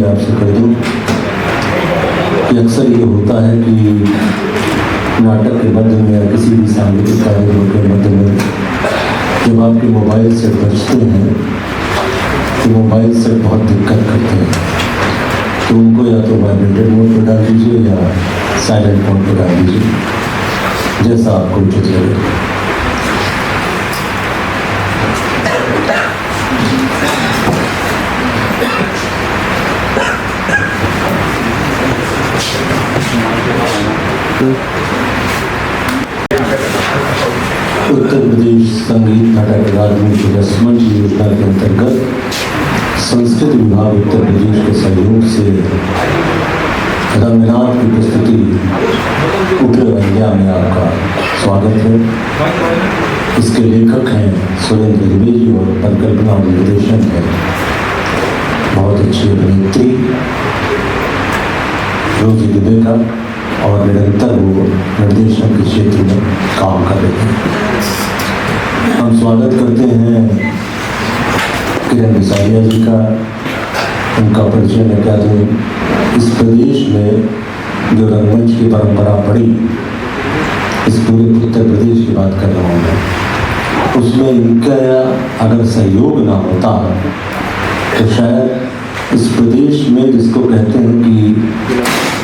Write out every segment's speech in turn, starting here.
भी आपसे कह दूँ कि अक्सर ये होता है कि नाटक के मध्य में या किसी भी सांगीतिक कार्यक्रम के मध्य में जब आपके मोबाइल सेट बजते हैं तो मोबाइल सेट बहुत दिक्कत करते हैं, तो उनको या तो वाइब्रेटेड मोड पर डाल दीजिए या साइलेंट मोड पर डाल दीजिए, जैसा आपको उचित लगे। उत्तर प्रदेश संगीत नाटक अकादमी की रसमंच योजना के अंतर्गत संस्कृत विभाग उत्तर प्रदेश के सहयोग से रंगनाथ की प्रस्तुति उग्रवंध्या में आपका स्वागत है। इसके लेखक हैं सुरेंद्र द्विवेदी और परिकल्पना और निर्देशन है बहुत अच्छी अभिनेत्री रोजी दुबे का, और निरंतर वो निर्देशन के क्षेत्र में काम कर रहे हैं। हम स्वागत करते हैं किरण बिसारिया जी का। उनका परिचय मैं क्या दूँ, इस प्रदेश में जो रंगमंच की परंपरा पड़ी, इस पूरे उत्तर प्रदेश की बात कर रहा हूँ मैं, उसमें इनका अगर सहयोग ना होता तो शायद इस प्रदेश में, जिसको कहते हैं कि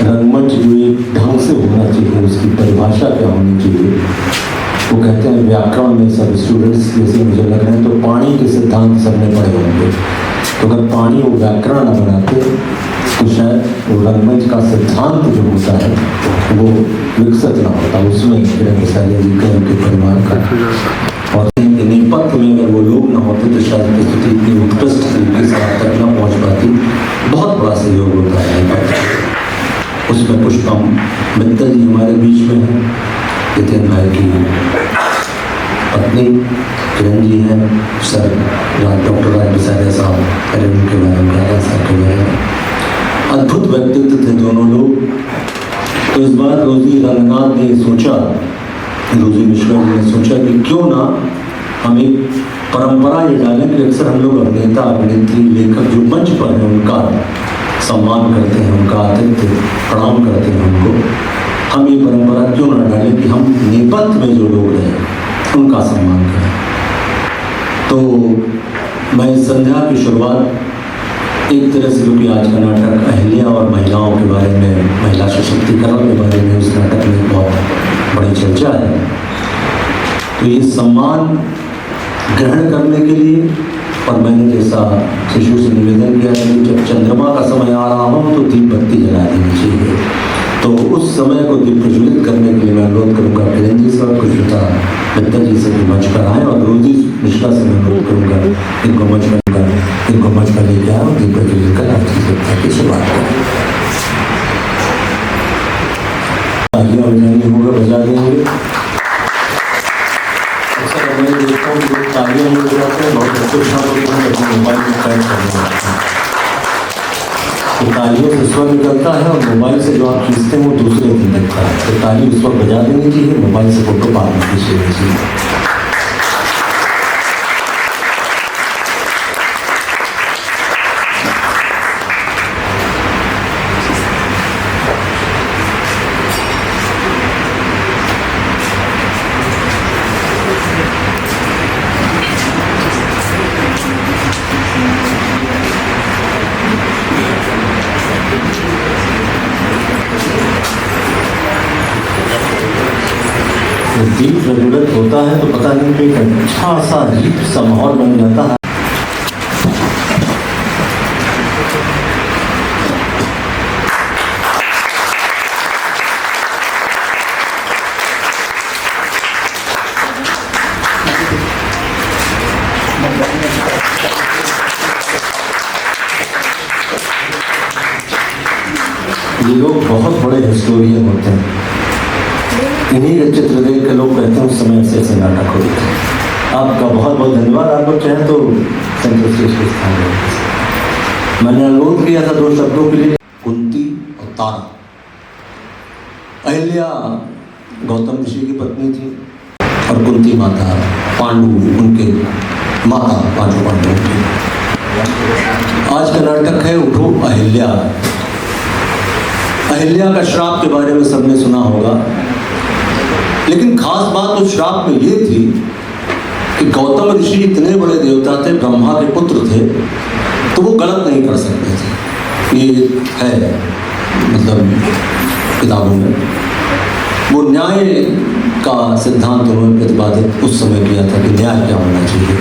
रंगमंच जो एक ढंग से होना चाहिए, उसकी परिभाषा क्या होनी चाहिए, वो कहते हैं व्याकरण में सब स्टूडेंट्स जैसे मुझे लग रहे हैं तो पानी के सिद्धांत सबने पढ़े होंगे, तो अगर पानी वो व्याकरण न बनाते तो शायद वो रंगमंच का सिद्धांत जो होता है वो विकसित ना होता। उसमें किरण बिसारिया जी का, उनके परिवार का और नेपथ्य में अगर वो लोग ना होते तो शायद प्रस्तुति की उत्कृष्ट तरीके से आप तक न पहुँच पाती। बहुत बड़ा सहयोग होता है उसमें। पुष्पम मित्तल जी हमारे बीच में हैं, नितिन भाई की पत्नी किरण जी हैं, सर डॉक्टर राज बिसारिया साहब, पहले उनके बारे में राजा साहब के बारे में अद्भुत व्यक्तित्व थे दोनों लोग। तो इस बार रोजी रंगनाथ ने सोचा, रोजी मिश्रा जी ने सोचा कि क्यों ना हम एक परंपरा ये डालें कि अक्सर हम लोग अभिनेता अभिनेत्री लेखक जो मंच पर हैं उनका सम्मान करते हैं, उनका आतिथ्य प्रणाम करते हैं उनको, हम ये परंपरा क्यों ना डालें कि हम नेपथ्य में जो लोग हैं उनका सम्मान करें। तो मैं इस संध्या की शुरुआत एक तरह से, क्योंकि आज का नाटक अहिल्या और महिलाओं के बारे में, महिला सशक्तिकरण के बारे में उस नाटक में बहुत बड़ी चर्चा है, तो ये सम्मान ग्रहण करने के लिए, और मैंने जैसा शिशु से निवेदन किया है कि जब चंद्रमा का समय आ रहा हो तो दीप बत्ती जला देनी चाहिए, तो उस समय को दीप प्रज्वलित करने के लिए मैं अनुरोध करूँगा किरण जी से और कुशलता मित्तल जी से मंच पर आए, और रोजी मिश्रा से मैं अनुरोध करूँगा इनको मंच पर लेके आए और दीप प्रज्वलित कर आज की सप्ताह की शुरुआत करें। तालियां बजानी होगा, बजा देंगे। अक्सर मैं देखता हूँ कि तालियां नहीं बजाते हैं, बहुत अच्छे अपने मोबाइल में टाइप करने लगते हैं, तो तालियों से स्वर निकलता है और मोबाइल से जो आप खींचते हैं वो दूसरे दिन दिखता है, तो ताली उस वक्त बजा देनी चाहिए, मोबाइल से फोटो बाद में खींच लेनी चाहिए। दीप प्रज्वलित होता है तो पता नहीं कि एक अच्छा सा अजीब सा माहौल बन जाता है। ये लोग बहुत बड़े हिस्टोरियन होते हैं, इन्हीं के चित्र देख के लोग कहते हैं उस समय ऐसे नाटक होते थे। आपका बहुत बहुत धन्यवाद। आप लोग चाहें तो सेंट्रल स्टेज के स्थान में मैंने अनुरोध किया था 2 शब्दों के लिए, कुंती और तारा। अहिल्या गौतम ऋषि की पत्नी थी और कुंती माता पांडु उनके माता, पांचों पांडवों की। आज का बैठक है उठो अहिल्या। अहिल्या का श्राप के बारे में सबने सुना होगा, लेकिन खास बात उस श्राप में ये थी कि गौतम ऋषि इतने बड़े देवता थे, ब्रह्मा के पुत्र थे, तो वो गलत नहीं कर सकते थे। ये है मतलब किताबों में वो न्याय का सिद्धांत उन्होंने प्रतिपादित उस समय किया था कि न्याय क्या होना चाहिए।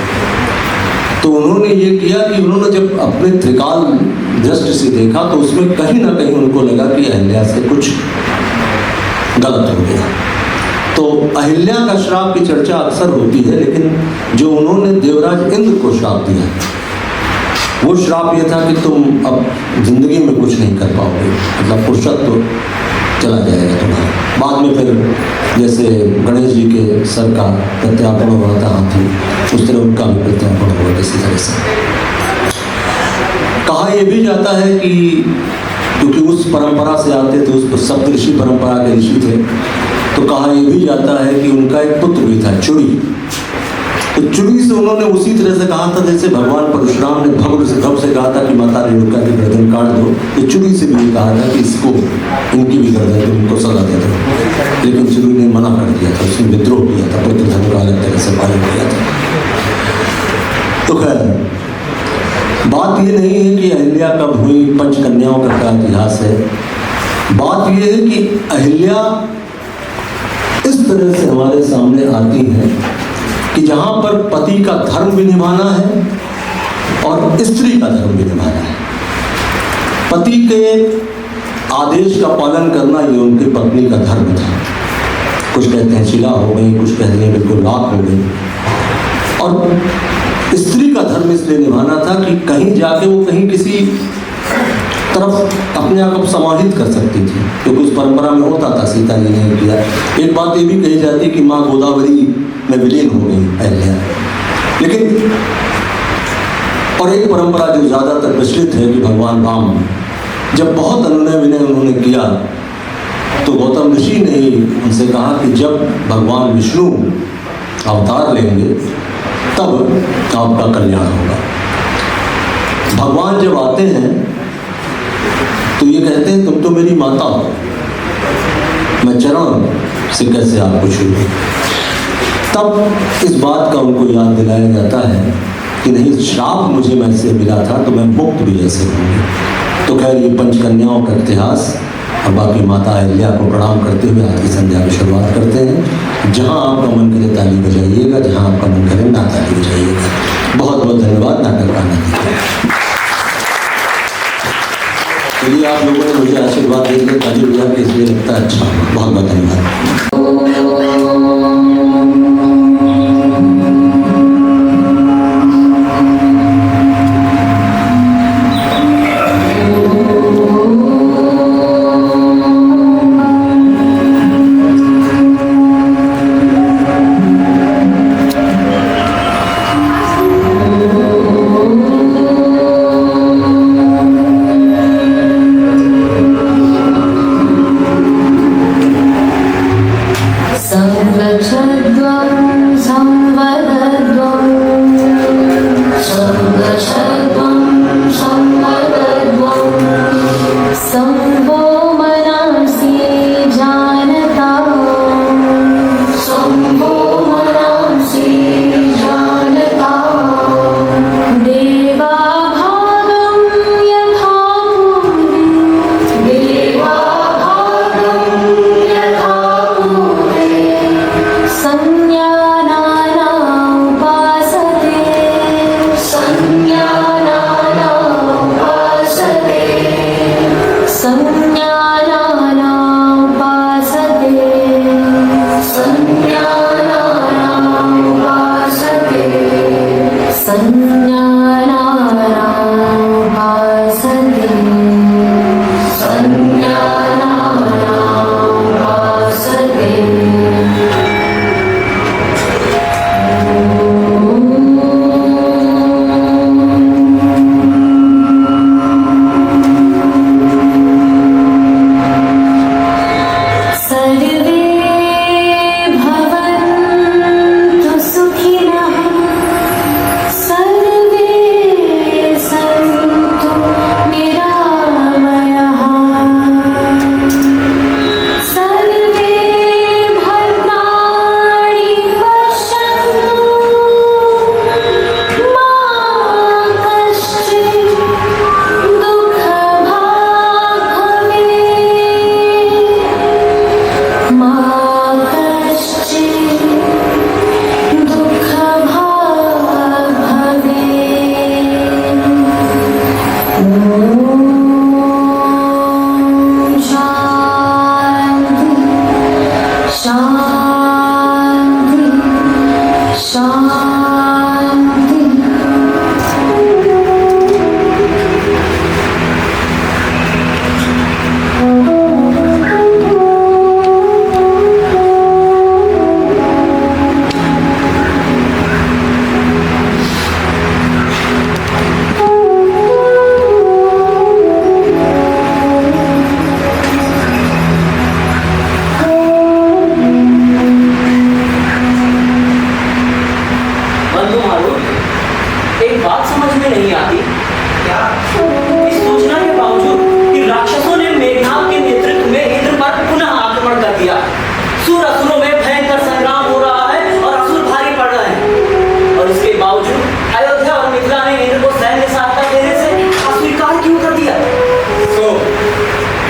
तो उन्होंने ये किया कि उन्होंने जब अपने त्रिकाल दृष्टि से देखा तो उसमें कहीं ना कहीं उनको लगा कि अहिल्या से कुछ गलत हो गया। तो अहिल्या का श्राप की चर्चा अक्सर होती है, लेकिन जो उन्होंने देवराज इंद्र को श्राप दिया वो श्राप ये था कि तुम अब जिंदगी में कुछ नहीं कर पाओगे, मतलब पुरुषत्व चला जाएगा तुम्हारा। बाद में फिर जैसे गणेश जी के सर का प्रत्यार्पण हुआ था हाथी, उस तरह उनका भी प्रत्यार्पण हुआ किसी तरह से। कहा यह भी जाता है कि क्योंकि उस परंपरा से आते थे, उस सप्तऋषि परंपरा के ऋषि थे, तो कहा यह भी जाता है कि उनका एक पुत्र भी था चुड़ी। तो चुड़ी से उन्होंने उसी तरह से कहा था जैसे भगवान परशुराम ने भगव से कहा था कि माता रेणुका की गर्दन काट दो, तो चुड़ी से भी कहा था कि इसको इनकी भी गर्दन इनको सजा दे दो, लेकिन चुड़ी ने मना कर दिया था, उसने विद्रोह किया था, पुत्र धर्म का अलग तरह से पालन किया था। तो खैर बात ये नहीं है कि अहिल्या कब हुई, पंचकन्याओं का क्या इतिहास है। बात यह है कि अहिल्या इस तरह से हमारे सामने आती है कि जहां पर पति का धर्म भी निभाना है और स्त्री का धर्म भी निभाना है। पति के आदेश का पालन करना ये उनकी पत्नी का धर्म था। कुछ कहते हैं शिला हो गई, कुछ कहते हैं बिल्कुल राख हो गई। और स्त्री का धर्म इसलिए निभाना था कि कहीं जाके वो कहीं किसी तरफ अपने आप को समाहित कर सकती थी, क्योंकि उस परंपरा में होता था, सीता जी ने किया। एक बात ये भी कही जाती कि माँ गोदावरी में विलीन हो गई अहिल्या। लेकिन और एक परंपरा जो ज़्यादातर प्रचलित है कि भगवान राम जब बहुत अनुनय विनय उन्होंने किया तो गौतम ऋषि ने ही उनसे कहा कि जब भगवान विष्णु अवतार लेंगे तब आपका कल्याण होगा। भगवान जब आते हैं तो ये कहते हैं तुम तो मेरी माता हो, मैं चरण से कैसे आपको छू लूं। तब इस बात का उनको याद दिलाया जाता है कि नहीं, श्राप मुझे मैं से मिला था तो मैं मुक्त भी ऐसे होंगी। तो खैर ये पंचकन्याओं का इतिहास और बाकी माता अहिल्या को प्रणाम करते हुए आज की संध्या की शुरुआत करते हैं। जहाँ आपका मन करे ताली बजाइएगा, जहाँ आपका मन करे ना ताली बजाइएगा। बहुत बहुत धन्यवाद। नाटक का आनंद लीजिए। चलिए आप लोगों ने मुझे आशीर्वाद दे दिया, ताली बजा के इसलिए लगता है अच्छा। बहुत बहुत धन्यवाद। Some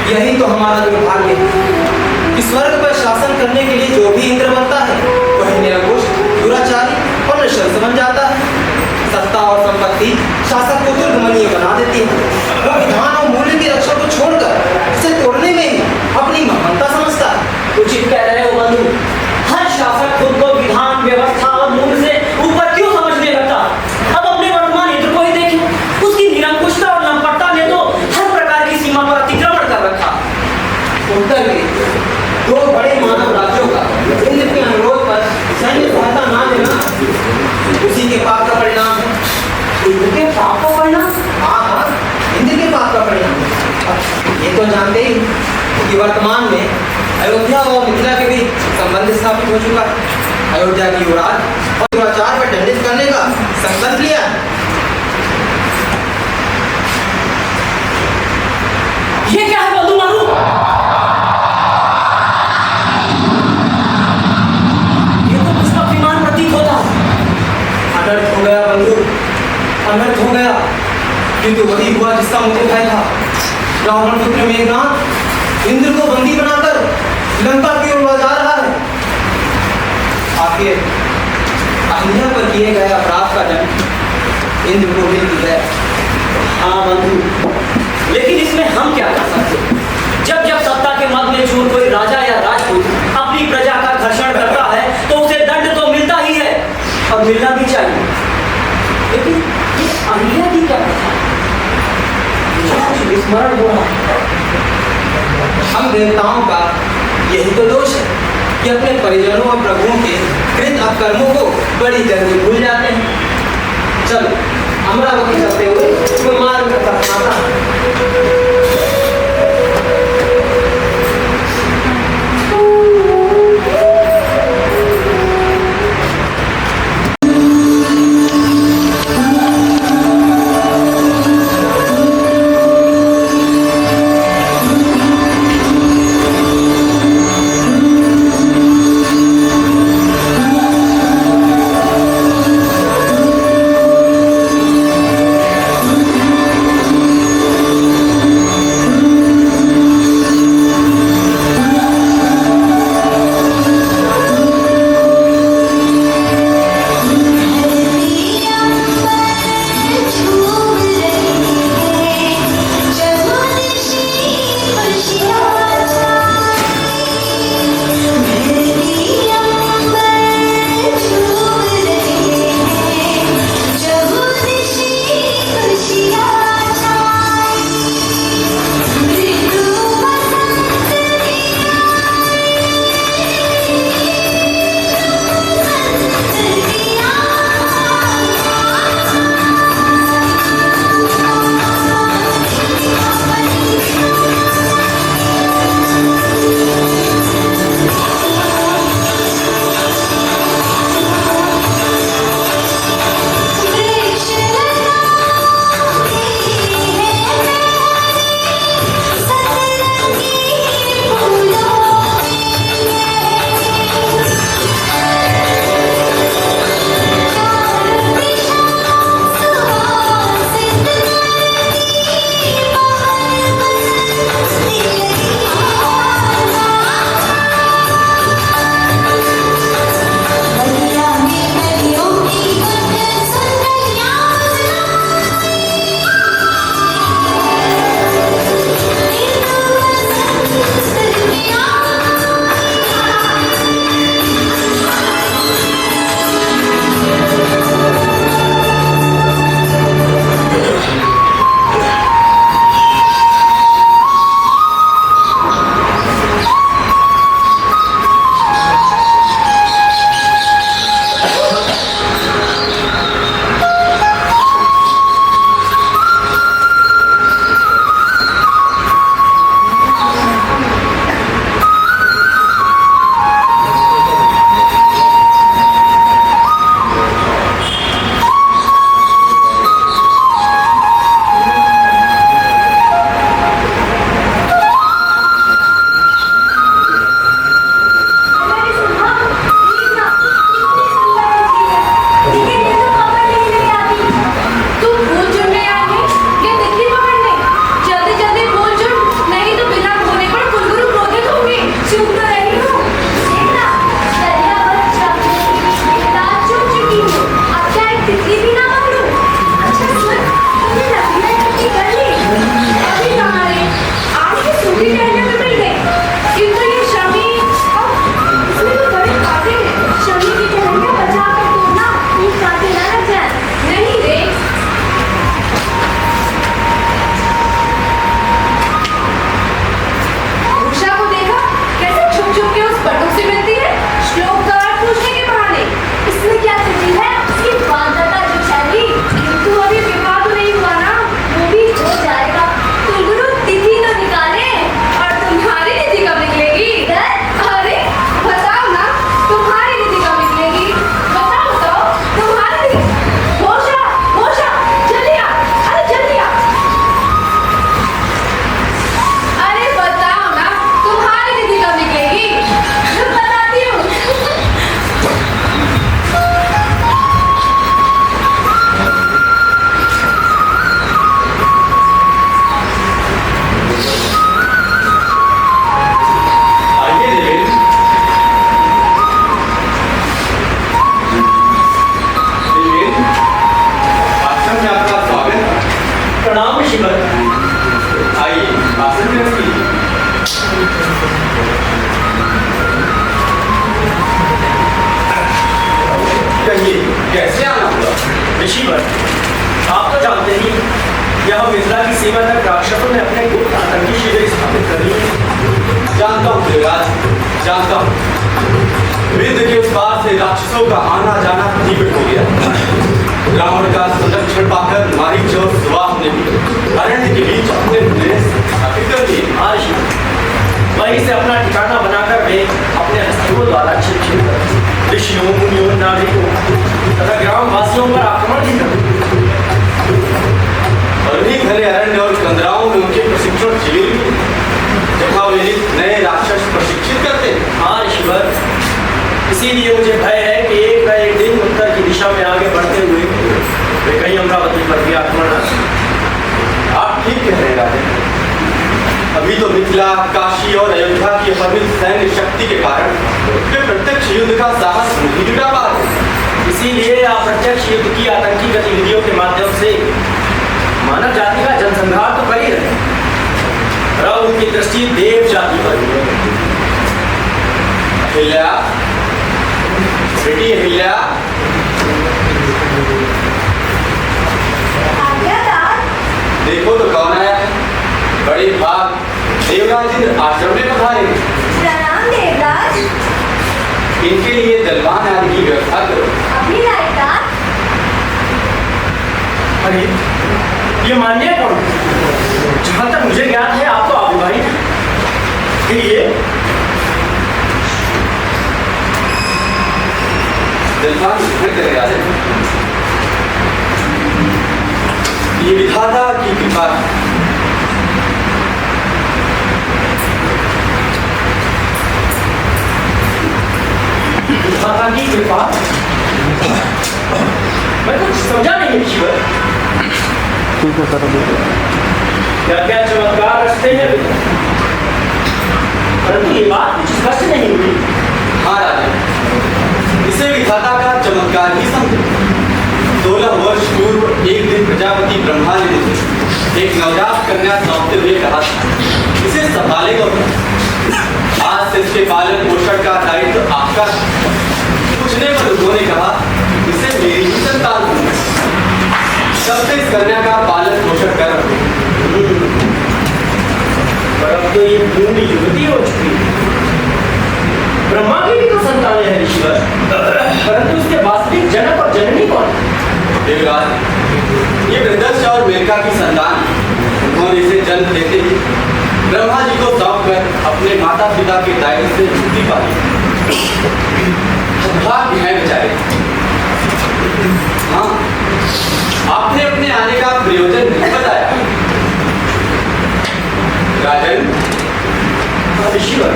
यही तो हमारा दुर्भाग्य है कि स्वर्ग पर शासन करने के लिए जो भी इंद्र बनता है वह निरंकुश, दुराचारी और नृशंस बन जाता है। सत्ता और संपत्ति शासक को दुर्गमनीय बना देती है। वह विधान और मूल्य की रक्षा को छोड़कर इसे तोड़ने में ही अपनी महानता समझता है। उचित कह रहे हो बंधु। हर शासक खुद को विधान, व्यवस्था और मूल्य से ऊपर क्यों समझने लगता? अब अपने वर्तमान इंद्र को ही देखें। उसकी निरंकुशता और लंपटता ने तो हर प्रकार की सीमा पर अतिक्रमण कर रखा। उत्तर में दो बड़े मानव राज्यों का इंद्र के अनुरोध पर सैन्य सहायता ना देना उसी के पाप का परिणाम है। इंद्र के पाप का परिणाम? हाँ, इंद्र के पाप का परिणाम। ये तो जानते ही कि वर्तमान में अयोध्या और मिथिला के बीच संबंध स्थापित हो चुका है। अयोध्या की युवराज और दुराचार पर दंडित करने का संकल्प लिया है। ये क्या है बंधु मारू? ये तो कुछ अभिमान प्रतीत होता है। अनर्थ हो गया बंधु, अनर्थ हो गया। किंतु वही हुआ जिसका मुझे भय था। रावण पुत्र मेघनाथ इंद्र को बंदी बनाकर लंका की ओर जा रहा है। आखिर अहिल्या पर किए गए अपराध का दंड इंद्र को मिल गया। हाँ बंधु, लेकिन इसमें हम क्या कर सकते? जब जब सत्ता के मद में चूर कोई राजा या राजपूत अपनी प्रजा का घर्षण करता है तो उसे दंड तो मिलता ही है और मिलना भी चाहिए। लेकिन ये अहिल्या की क्या कथा? विस्मरण हो रहा है। हम देवताओं का यही तो दोष है कि अपने परिजनों और प्रभुओं के कृत अपकर्मों को बड़ी जल्दी भूल जाते हैं। चलो अमरावती चलते हुए कोई मार्ग अपनाता है। शासन करने के लिए। कहिए कैसे आना हुआ? ऋषिवर, आप तो जानते ही यह मिथिला की सीमा तक राक्षसों ने अपने गुप्त आतंकी शिविर स्थापित कर लिए हैं। जानता हूँ देवराज, जानता हूँ। विंध्य के उस पार से राक्षसों का आना जाना तीव्र हो गया। रावण का संरक्षण पाकर मारीच और सुवाह ने भी अरण्य के बीच अपने प्रदेश स्थापित कर लिए। हाँ ऋषिवर, वहीं से अपना ठिकाना बनाकर वे अपने हस्तियों द्वारा छिप ऋषियों, मुनियों, नागरिकों तथा ग्रामवासियों पर आक्रमण भी करते। और उन्हीं घने अरण्य और कंदराओं में उनके प्रशिक्षण शिविर भी, जहाँ वे नए राक्षस प्रशिक्षित करते हैं। हाँ ऋषिवर, इसीलिए मुझे भय है कि एक न एक दिन उत्तर की दिशा में आगे बढ़ते हुए वे कहीं अमरावती पर भी आक्रमण न करें। आप ठीक कह रहे हैं राजा। अभी तो मिथिला, काशी और अयोध्या की अपरिमित सैन्य शक्ति के कारण वे प्रत्यक्ष युद्ध का साहस नहीं जुटा पा रहे। इसीलिए अप्रत्यक्ष युद्ध की आतंकी गतिविधियों के माध्यम से मानव जाति का जनसंहार तो कर ही रहे, और उनकी दृष्टि देव जाति पर भी है। अहिल्या, बेटी अहिल्या, देखो तो कौन आया है। बड़े भाग देवराज इंद्र आश्रम में पधारे। प्रणाम देवराज। इनके लिए दलवान आदि की व्यवस्था करो। अपनी लायका। अरे ये मान्य कौन? जहां तक मुझे ज्ञात है आप तो अविवाहित हैं। फिर ये दलवान घर करे राजा। ये विधाता की कृपा है। विधाता की कृपा? मैं कुछ समझा नहीं ऋषिवर। क्या क्या चमत्कार रचते हैं, परंतु ये बात मुझे स्पष्ट नहीं हुई। हाँ राजा, इसे विधाता का चमत्कार ही समझे। 16 वर्ष पूर्व एक दिन प्रजापति ब्रह्मा ने मुझे एक नवजात कन्या सौंपते हुए कहा था, इसे संभालेगा। आज से इसके पालन पोषण का दायित्व आपका। पूछने पर उन्होंने कहा, इसे मेरी ही संतान हूँ। तब से इस कन्या का पालन पोषण कर रहा हूँ। पर अब तो ये पूर्ण युवती हो चुकी है। ब्रह्मा की भी तो संतान है ऋषिवर, परंतु उसके वास्तविक जनक और जननी कौन है? देवराज, ये वृद्धक्ष और मेनका की संतान। उन्होंने इसे जन्म देते ही ब्रह्मा जी को सौंप कर अपने माता पिता के दायित्व से मुक्ति पाई। भाग्य है बेचारे। हाँ, आपने अपने आने का प्रयोजन नहीं बताया। राजन, ऋषिवर,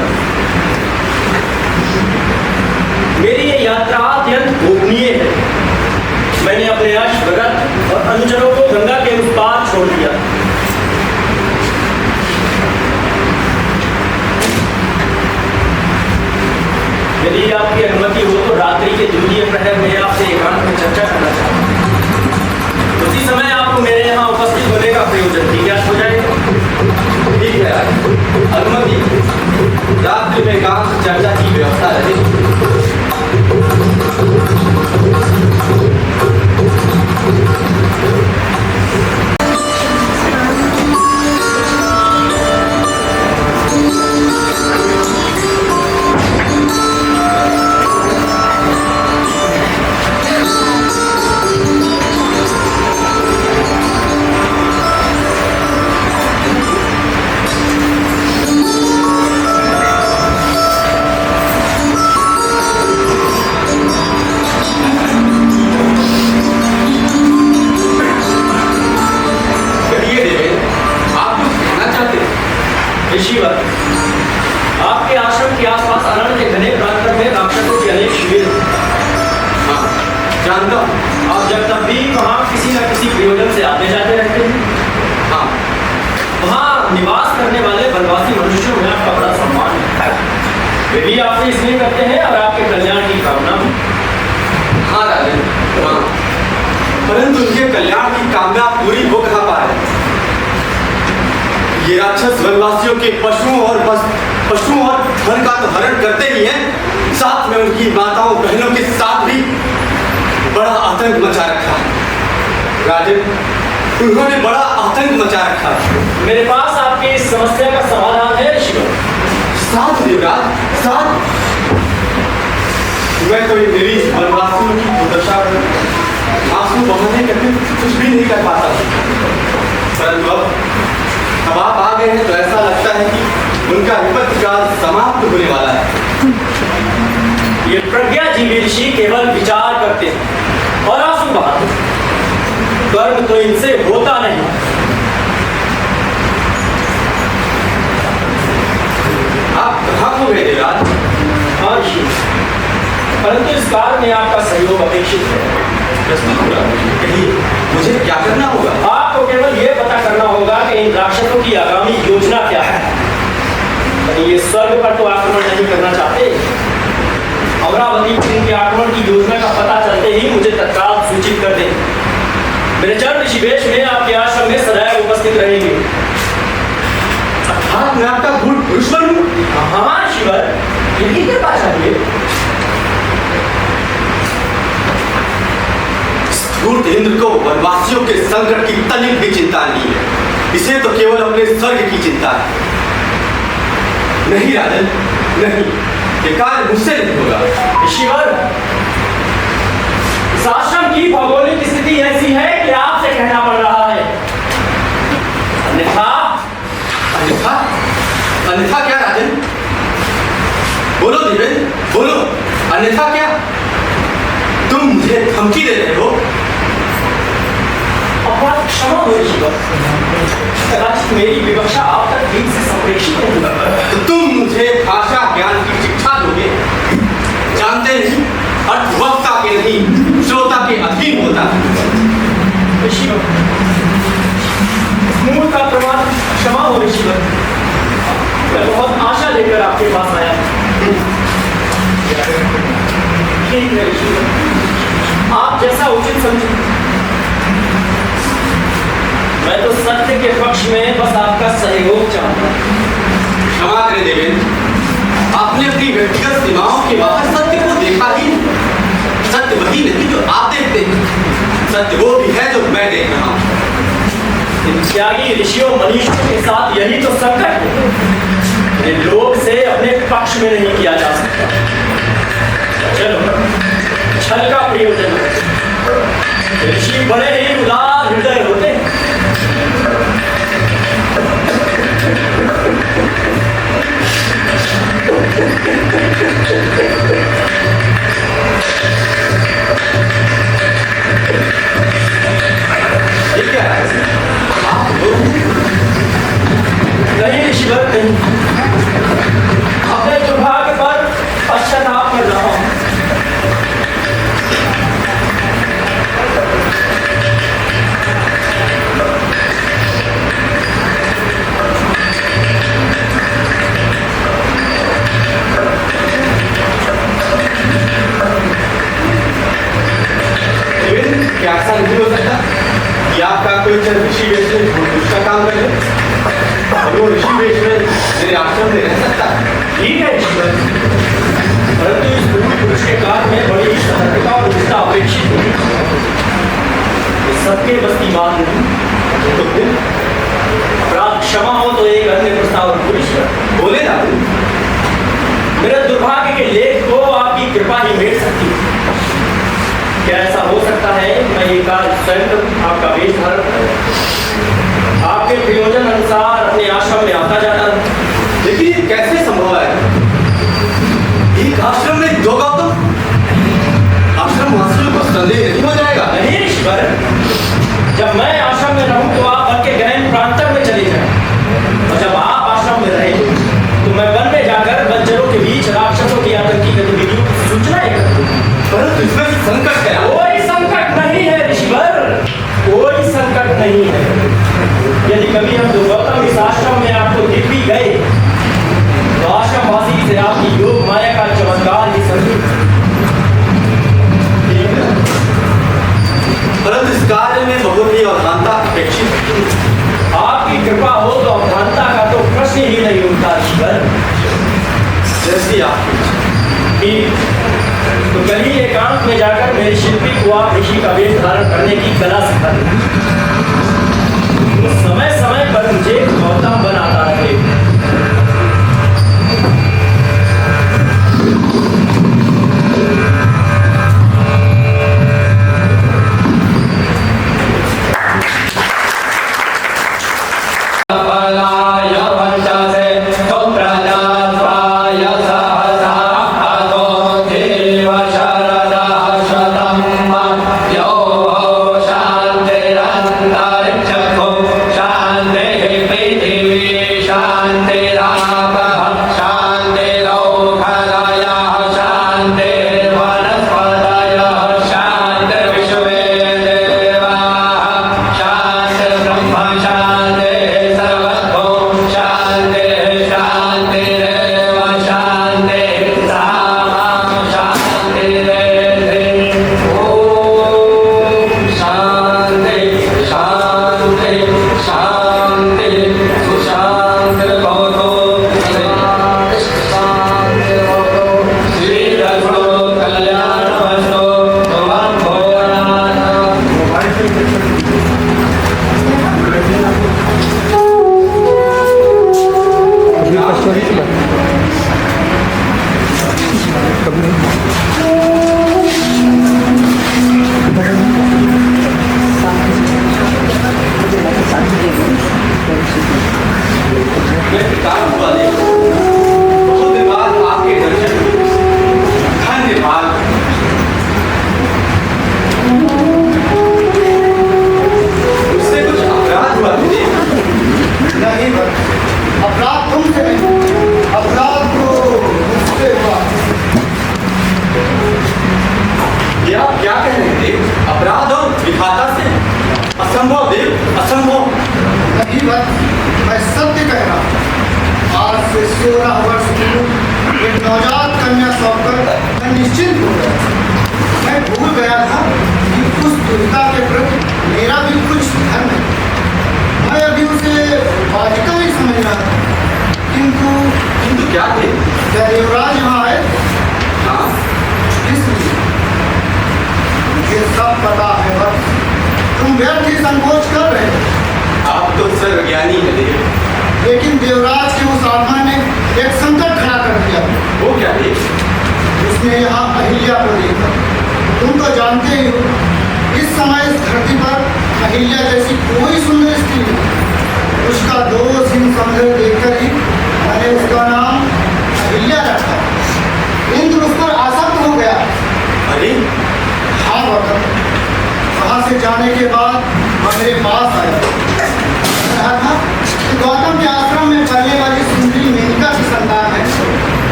मेरी ये यात्रा अत्यंत गोपनीय है। मैंने अपने अश्वरथ और अनुचरों को गंगा के उस पार छोड़ दिया। यदि आपकी अनुमति हो तो रात्रि के द्वितीय प्रहर में आपसे एकांत में चर्चा करना चाहता हूँ। उसी समय आपको मेरे यहाँ उपस्थित होने का प्रयोजन भी ज्ञात हो जाएगा। ठीक है राजन, अनुमति। रात्रि में एकांत चर्चा की व्यवस्था रहेगी। ऋषिवर, आपके आश्रम के आसपास अरण्य के घने प्रांगण में राक्षसों के अनेक शिविर हैं। हाँ, जानता हूँ। आप जब तक भी वहाँ किसी न किसी प्रयोजन से आते जाते रहते हैं। हाँ, वहाँ निवास करने वाले वनवासी मनुष्यों में आपका बड़ा सम्मान है। वे भी आपसे इसलिए करते हैं और आपके कल्याण की कामना में। हाँ राजन, हाँ, परंतु उनके कल्याण की कामना पूरी हो कहाँ पा रहे? ये राक्षस वनवासियों के पशुओं और धन का तो हरण करते ही हैं, साथ में उनकी माताओं बहनों के साथ भी बड़ा आतंक मचा रखा है। राजन, उन्होंने बड़ा आतंक मचा रखा है। मेरे पास आपकी इस समस्या का समाधान है ऋषिवर। साथ देवराज, साथ। मैं तो इन निरीह वनवासियों की दुर्दशा आंसू बहाने करके कुछ भी नहीं कर पाता, परंतु अब आप आ गए हैं तो ऐसा लगता है कि उनका विपत्ति काल समाप्त होने वाला है। ये प्रज्ञाजीवी ऋषि केवल विचार करते हैं और आंसू बहाते हैं, कर्म तो इनसे होता नहीं। आप कहाँ खो गए देवराज? हाँ ऋषि, परंतु इस कार्य में आपका सहयोग अपेक्षित है। कहिए, मुझे क्या करना होगा? आपको केवल ये पता करना होगा कि इन राक्षसों की आगामी योजना क्या है। ये स्वर्ग पर तो आक्रमण नहीं करना चाहते। अमरावती पर इनके आक्रमण की योजना का पता चलते ही मुझे तत्काल सूचित कर दें। मेरे चरण ऋषिवेश में आपके आश्रम में सदैव उपस्थित रहेंगे। हाँ, मैं आपका भूत दुश्मन हूँ। हाँ ऋषिवर, यही कृपा चाहिए। धूर्त इंद्र को वनवासियों के संकट की तनिक भी चिंता नहीं है, इसे तो केवल अपने स्वर्ग की चिंता है। नहीं राजन, नहीं, ये कार्य मुझसे नहीं होगा। ऋषिवर, इस आश्रम की भौगोलिक स्थिति ऐसी है कि आपसे कहना पड़ रहा है, अन्यथा अन्यथा? अन्यथा क्या राजन? बोलो देवेंद्र, बोलो, अन्यथा क्या? तुम मुझे धमकी दे रहे हो? अपराध क्षमा हो ऋषिवर, कदाचित मेरी विवक्षा आप तक ठीक से संप्रेषित नहीं हुई। तो तुम मुझे भाषा ज्ञान की शिक्षा दोगे? जानते नहीं, अर्थवक्ता के नहीं, श्रोता के अधीन होता है। ऋषिवर, मूल का प्रमाण क्षमा हो ऋषिवर, मैं बहुत आशा लेकर आपके पास आया। ठीक है ऋषिवर, आप जैसा उचित समझे। मैं तो सत्य के पक्ष में बस आपका सहयोग चाहता हूँ। क्षमा करें देवेंद्र, आपने अपनी व्यक्तिगत सीमाओं के बाहर सत्य को देखा ही नहीं। सत्य वही नहीं जो आप देखते हैं, सत्य वो भी है जो मैं देख रहा हूँ। इन त्यागी ऋषियों मनीषों के साथ यही तो संकट है, लोग से अपने पक्ष में नहीं किया जा सकता। चलो, छल का प्रयोजन है। ऋषि बड़े ही उदार हृदय होते हैं। ये क्या है? आप लोग नहीं ऋषिवर, नहीं, अपने दुर्भाग्य पर पश्चाताप कर रहा हूँ। क्या ऐसा नहीं हो सकता कि आपका कोई ऋषि वेश में दूसरा काम कर ले और वो ऋषि वेश में मेरे आश्रम में रह सकता है? ठीक है ऋषिवर, परंतु इस भूल पुरुष के कार्य में बड़ी ही सतर्कता और निष्ठा अपेक्षित है। ये सबके बस की बात नहीं। तो फिर अपराध क्षमा हो तो एक अन्य प्रस्ताव ऋषिवर। बोले ना, मेरे दुर्भाग्य के लेख को आपकी कृपा ही मेट सकती है। क्या ऐसा हो सकता है कि मैं ये कार्य स्वयं आपका वेश धारण करूं, आपके प्रयोजन अनुसार अपने आश्रम में आता जाता हूं? लेकिन ये कैसे संभव है? एक आश्रम में दो गौतम, आश्रम वासियों को संदेह नहीं हो जाएगा? नहीं ऋषिवर, जब मैं आश्रम में रहूं तो आप वन के गहन प्रांतर में चले जाएं, और जब आप आश्रम में रहें तो मैं वन में जाकर बंजरों के बीच राक्षसों की आतंकी गतिविधियों की सूचना करूं। परंतु इसमें संकट है। कोई संकट नहीं है ऋषिवर, कोई संकट नहीं है। यदि कभी हम दो गौतम इस आश्रम में आपको दिख भी गए तो आश्रमवासी से आपकी योग माया का चमत्कार ही समझे। परंतु इस कार्य में बहुत ही अवधानता अपेक्षित है। आपकी आपकी कृपा हो तो अवधानता का तो प्रश्न ही नहीं उठता ईश्वर। जैसी आपकी इच्छा। ठीक, तो कहीं एकांत में जाकर मेरे शिल्पी को आप ऋषि का वेश धारण करने की कला सिखा दें। तो समय समय पर मुझे मौका बनाता रहे।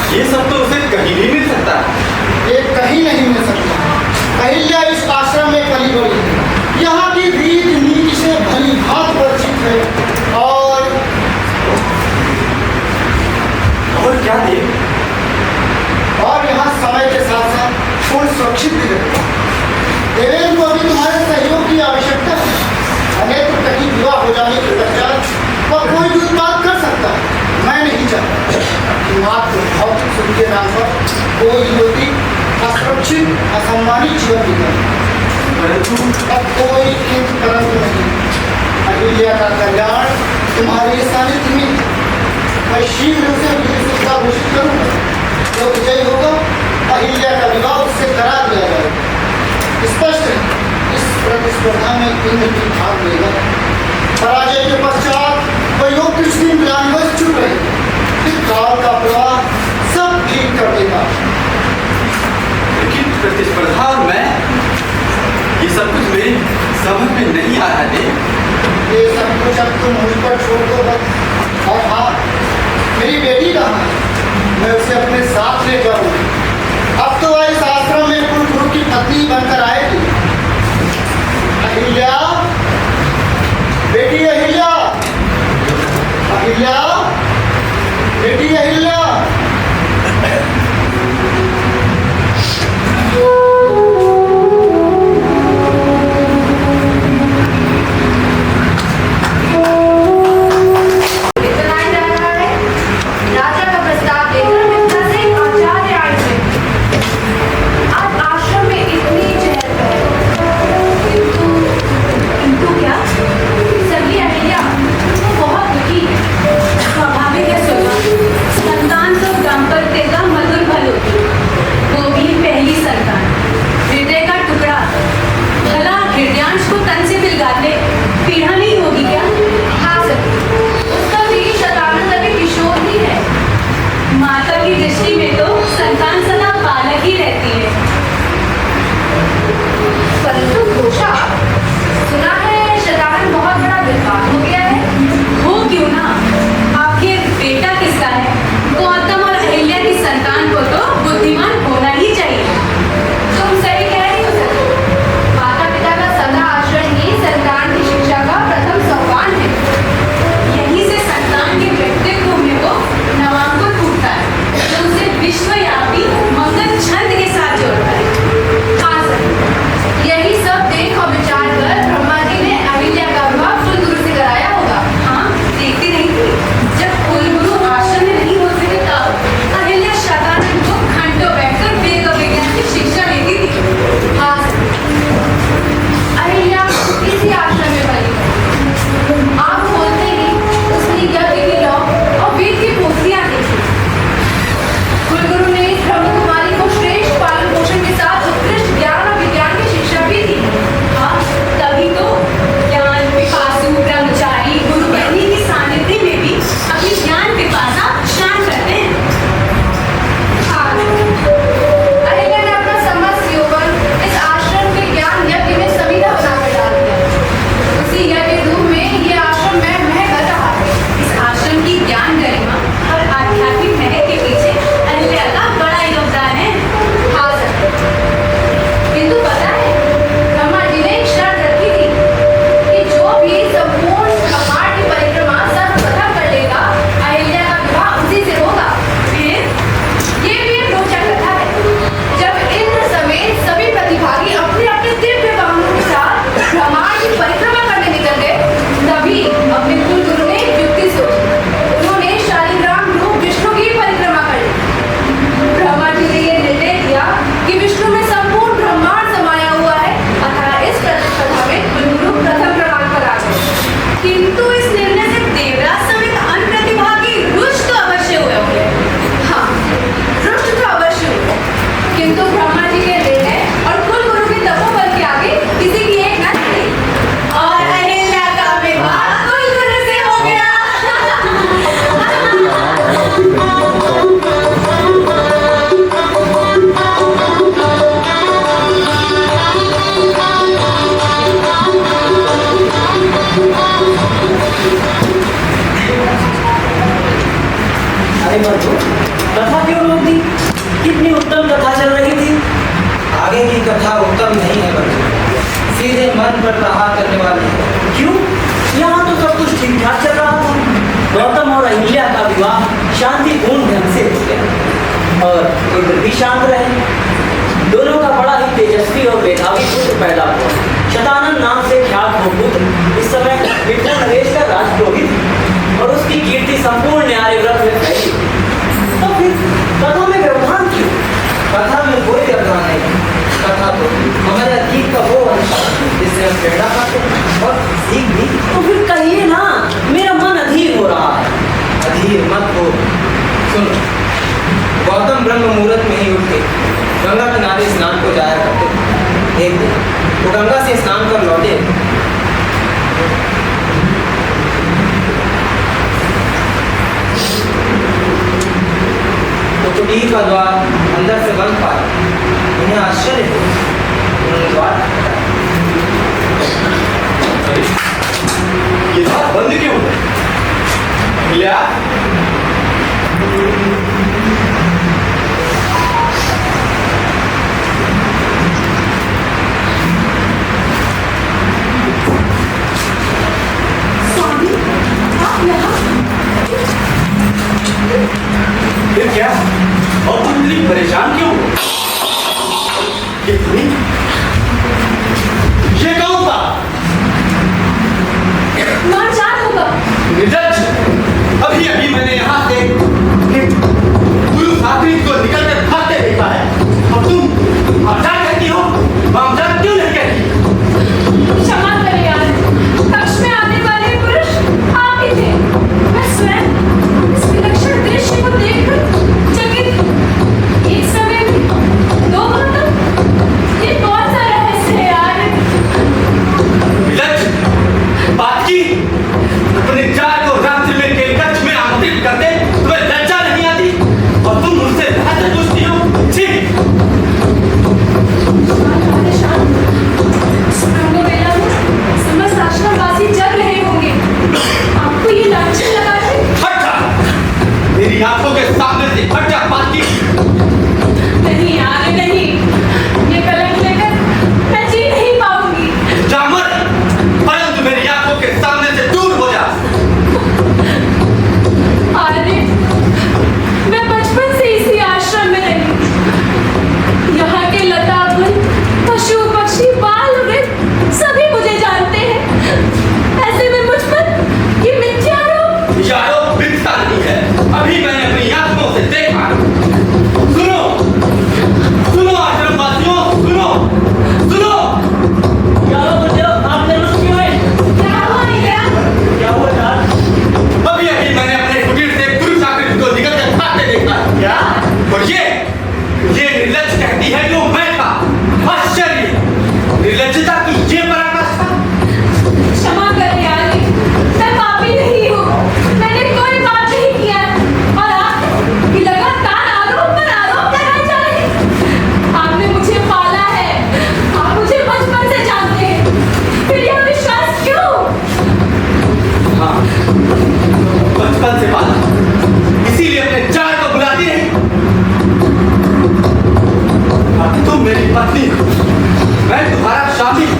ये सब तो उसे कहीं भी मिल सकता है। ये कहीं नहीं मिल सकता। अहिल्या इस ईश्वर की तरह। परंतु अब कोई किंतु परंतु नहीं, अहिल्या का कल्याण तुम्हारे सानिध्य में है। मैं शीघ्र उसे विजय घोषित करूंगा। जो विजय होगा अहिल्या का विवाह उससे करा दिया जाएगा। स्पष्ट है इस प्रतिस्पर्धा में इंद्र भी भाग लेगा। पराजय के पश्चात वह योग कुछ दिन विरामवश चुप रहे, फिर काल का प्रवाह सब ठीक कर देगा। लेकिन प्रतिस्पर्धा और मैं, ये सब कुछ मेरी समझ में नहीं आ रहा है। ये सब कुछ अब तुम मुझ पर छोड़ दो बस। और हाँ, मेरी बेटी कहाँ है? मैं उसे अपने साथ ले जाऊंगी। अब तो वह इस आश्रम में कुलगुरु की पत्नी बनकर आएगी। अहिल्या, बेटी अहिल्या, अहिल्या, बेटी अहिल्या। इतना जा रहा है। राजा का प्रस्ताव लेकर मिथिला से आचार्य आए थे। आज आश्रम में इतनी चहल पहल, किंतु क्या सभी अहिल्या वो बहुत दुखी है। स्वाभाविक है सुना, संतान तो दाम्पत्य का मधुर फल होती, वो भी पहली संतान, हृदय का टुकड़ा। भला हृदयांश को तन से दिलगा ले, पीड़ा नहीं होगी क्या? हाँ सर, उसका भी शतानंद अभी किशोर ही है। माता की दृष्टि में तो संतान सदा बालक ही रहती है। परंतु घोषा, सुना है शतानंद बहुत बड़ा विद्वान हो गया है। हो क्यों ना, आखिर बेटा किसका है? गौतम और अहिल्या की संतान को तो बुद्धिमान होना ही चाहिए। तुम सही कह रही हो सर। माता पिता का सदा आचरण ही संतान की शिक्षा का प्रथम सोपान है। यहीं से संतान के व्यक्तित्व में वो नवांकुर फूटता है, जो उसे विश्वव्यापी मंगल छंद के साथ जोड़ता है। हाँ सर, यही सब देख और विचार कर ब्रह्मा जी ने अहिल्या का विवाह कुलगुरु से कराया होगा। हाँ, देखती नहीं थी, जब कुलगुरु आश्रम में नहीं होते थे तब अहिल्या शतानंद को घंटों बैठकर वेद और विज्ञान की शिक्षा देती थी। हाँ सर, अहिल्या इसी आश्रम में पली है। आप बोलते ही उसने यज्ञ की लौ और वेद की पोथियां देखी। कुलगुरु ने इस ब्रह्मकुमारी को श्रेष्ठ पालन पोषण के साथ उत्कृष्ट ज्ञान और विज्ञान की शिक्षा भी दी। हाँ, तभी तो ज्ञान पिपासु ब्रह्मचारी गुरु बहनी की सानिध्य में भी अपनी ज्ञान पिपासा शांत करते हैं। हाँ, अहिल्या ने अपना समस्त यौवन इस आश्रम के ज्ञान यज्ञ में समिधा बनाकर डाल दिया। उसी यज्ञ रूप में ये आश्रम में महक रहा है। इस आश्रम की ज्ञान गरिमा और आध्यात्मिक महक के पीछे अहिल्या का बड़ा योगदान है। हाँ सर, किंतु पता है ब्रह्मा जी ने एक शर्त रखी थी कि जो भी संपूर्ण ब्रह्मांड की परिक्रमा सर्वप्रथम कर लेगा, अहिल्या का विवाह उसी से होगा। फिर ये भी एक रोचक कथा है। जब इंद्र समेत सभी प्रतिभागी अपने अपने दिव्य वाहनों के साथ ब्रह्मांड की परिक्रमा करने निकल गए, तभी अपने कुलगुरु ने एक युक्ति सोची। उन्होंने शालिग्राम रूप विष्णु की परिक्रमा कर ली। ब्रह्मा जी ने यह निर्णय दिया कि विष्णु में संपूर्ण ब्रह्मांड समाया हुआ है, अतः इस प्रतिस्पर्धा में कुलगुरु प्रथम क्रमांक पर आ गए। किंतु इस निर्णय से देवराज समेत अन्य प्रतिभागी रुष्ट तो अवश्य हुए होंगे। हाँ, रुष्ट तो अवश्य हुए, किंतु ब्रह्मा जी के निर्णय और कुलगुरु के तपोबल के आगे किसी की एक न थी। और अहिल्या का विवाह कुलगुरु से हो गया। अरे बंधु, कथा क्यों रोक दी? कितनी उत्तम कथा चल रही थी। आगे की कथा उत्तम नहीं है बच्चों, सीधे मन पर प्रहार करने वाली है। क्यों? यहाँ तो सब कुछ ठीक ठाक चल रहा था। गौतम और अहिल्या का विवाह शांतिपूर्ण ढंग से हो गया और इंद्र भी शांत रहे। दोनों का बड़ा ही तेजस्वी और मेधावी पुत्र पैदा हुआ। शतानंद नाम से ख्यात वो पुत्र इस समय मिथिला नरेश का राजपुरोहित और उसकी कीर्ति संपूर्ण आर्यव्रत में फैली। तो फिर कथा में व्यवधान क्यों? कथा में कोई व्यवधान नहीं, कथा तो पेड़ा खाते और सीख भी। तो फिर कहिए ना, मेरा मन अधीर हो रहा है। अधीर मत हो। सुनो, गौतम ब्रह्म मुहूर्त में ही उठ के गंगा किनारे स्नान को जाया करते थे। एक दिन वो गंगा से स्नान कर लौटे तो कुटीर का द्वार अंदर से बंद पाया। उन्हें आश्चर्य हो, उन्होंने द्वार खटखटाया। ये द्वार बंद क्यों है? अहिल्या, स्वामी, आप यहाँ? फिर क्या? और तुम इतनी परेशान क्यों हो? ये तुम्हें? ये कौन था? नौचार होगा। निर्लज्ज! अभी अभी मैंने यहाँ से एक गुरु सात्विक को निकलकर भागते देखा है और तुम मामजात कहती हो? मामजात क्यों नहीं कहती? क्षमा करें यार, कक्ष में आने वाले पुरुष आप ही थे। मैं स्वयं इस विलक्षण दृश्य को देखकर चकित थी। एक समय में दो गौतम, ये कौन सा रहस्य है यार? निर्लज्ज! बात की अपने जार को रात्रि में के कक्ष में आमंत्रित करते तुम्हें लज्जा नहीं आती और तुम मुझसे बहस पूछती हो? छी! शांत, ब्रह्म वेला में समस्त आश्रमवासी जग रहे होंगे। आपको ये लांछन लगा है? हट जा! मेरी आंखों के सामने से हट जा! बात की नहीं यार, नहीं। ये कलंक लेकर मैं जी नहीं पाऊंगी। जा मत, परंतु मेरी आंखों के सामने से दूर हो जा। अरे, मैं बचपन से इसी आश्रम में रही। यहाँ के लता फूल, पशु पक्षी, बाल वृक्ष सभी मुझे जानते हैं। ऐसे में मुझ पर ये मिथ्यारोप। यह आरोप मिथ्या नहीं है, अभी मैंने अपनी आंखों से देखा। सुनो, सुनो आश्रमवासियों, सुनो, सुनो। क्या हुआ गुरुदेव? आप निर्लज्ज क्यों हैं? क्या हुआ निगरा? क्या हुआ यार? अभी अभी मैंने अपने कुटीर से गुरु सात्विक को निकलकर भागते देखा। क्या? और ये निर्लज्ज कहती है कि वो मैं था। आश्चर्य! निर्लज्जता की ये पराकाष्ठा! क्षमा करें यार, मैं पापी नहीं हूँ। मैंने कोई पाप नहीं किया और आप ये लगातार आरोप पर आरोप लगाए जा रहे हैं। आपने मुझे पाला है, आप मुझे बचपन से जानते हैं, फिर यह विश्वास क्यों? हाँ, बचपन से पाला, इसीलिए अपने जार को बुलाती रही। अब तुम मेरी पत्नी हो, मैं तुम्हारा स्वामी हूँ।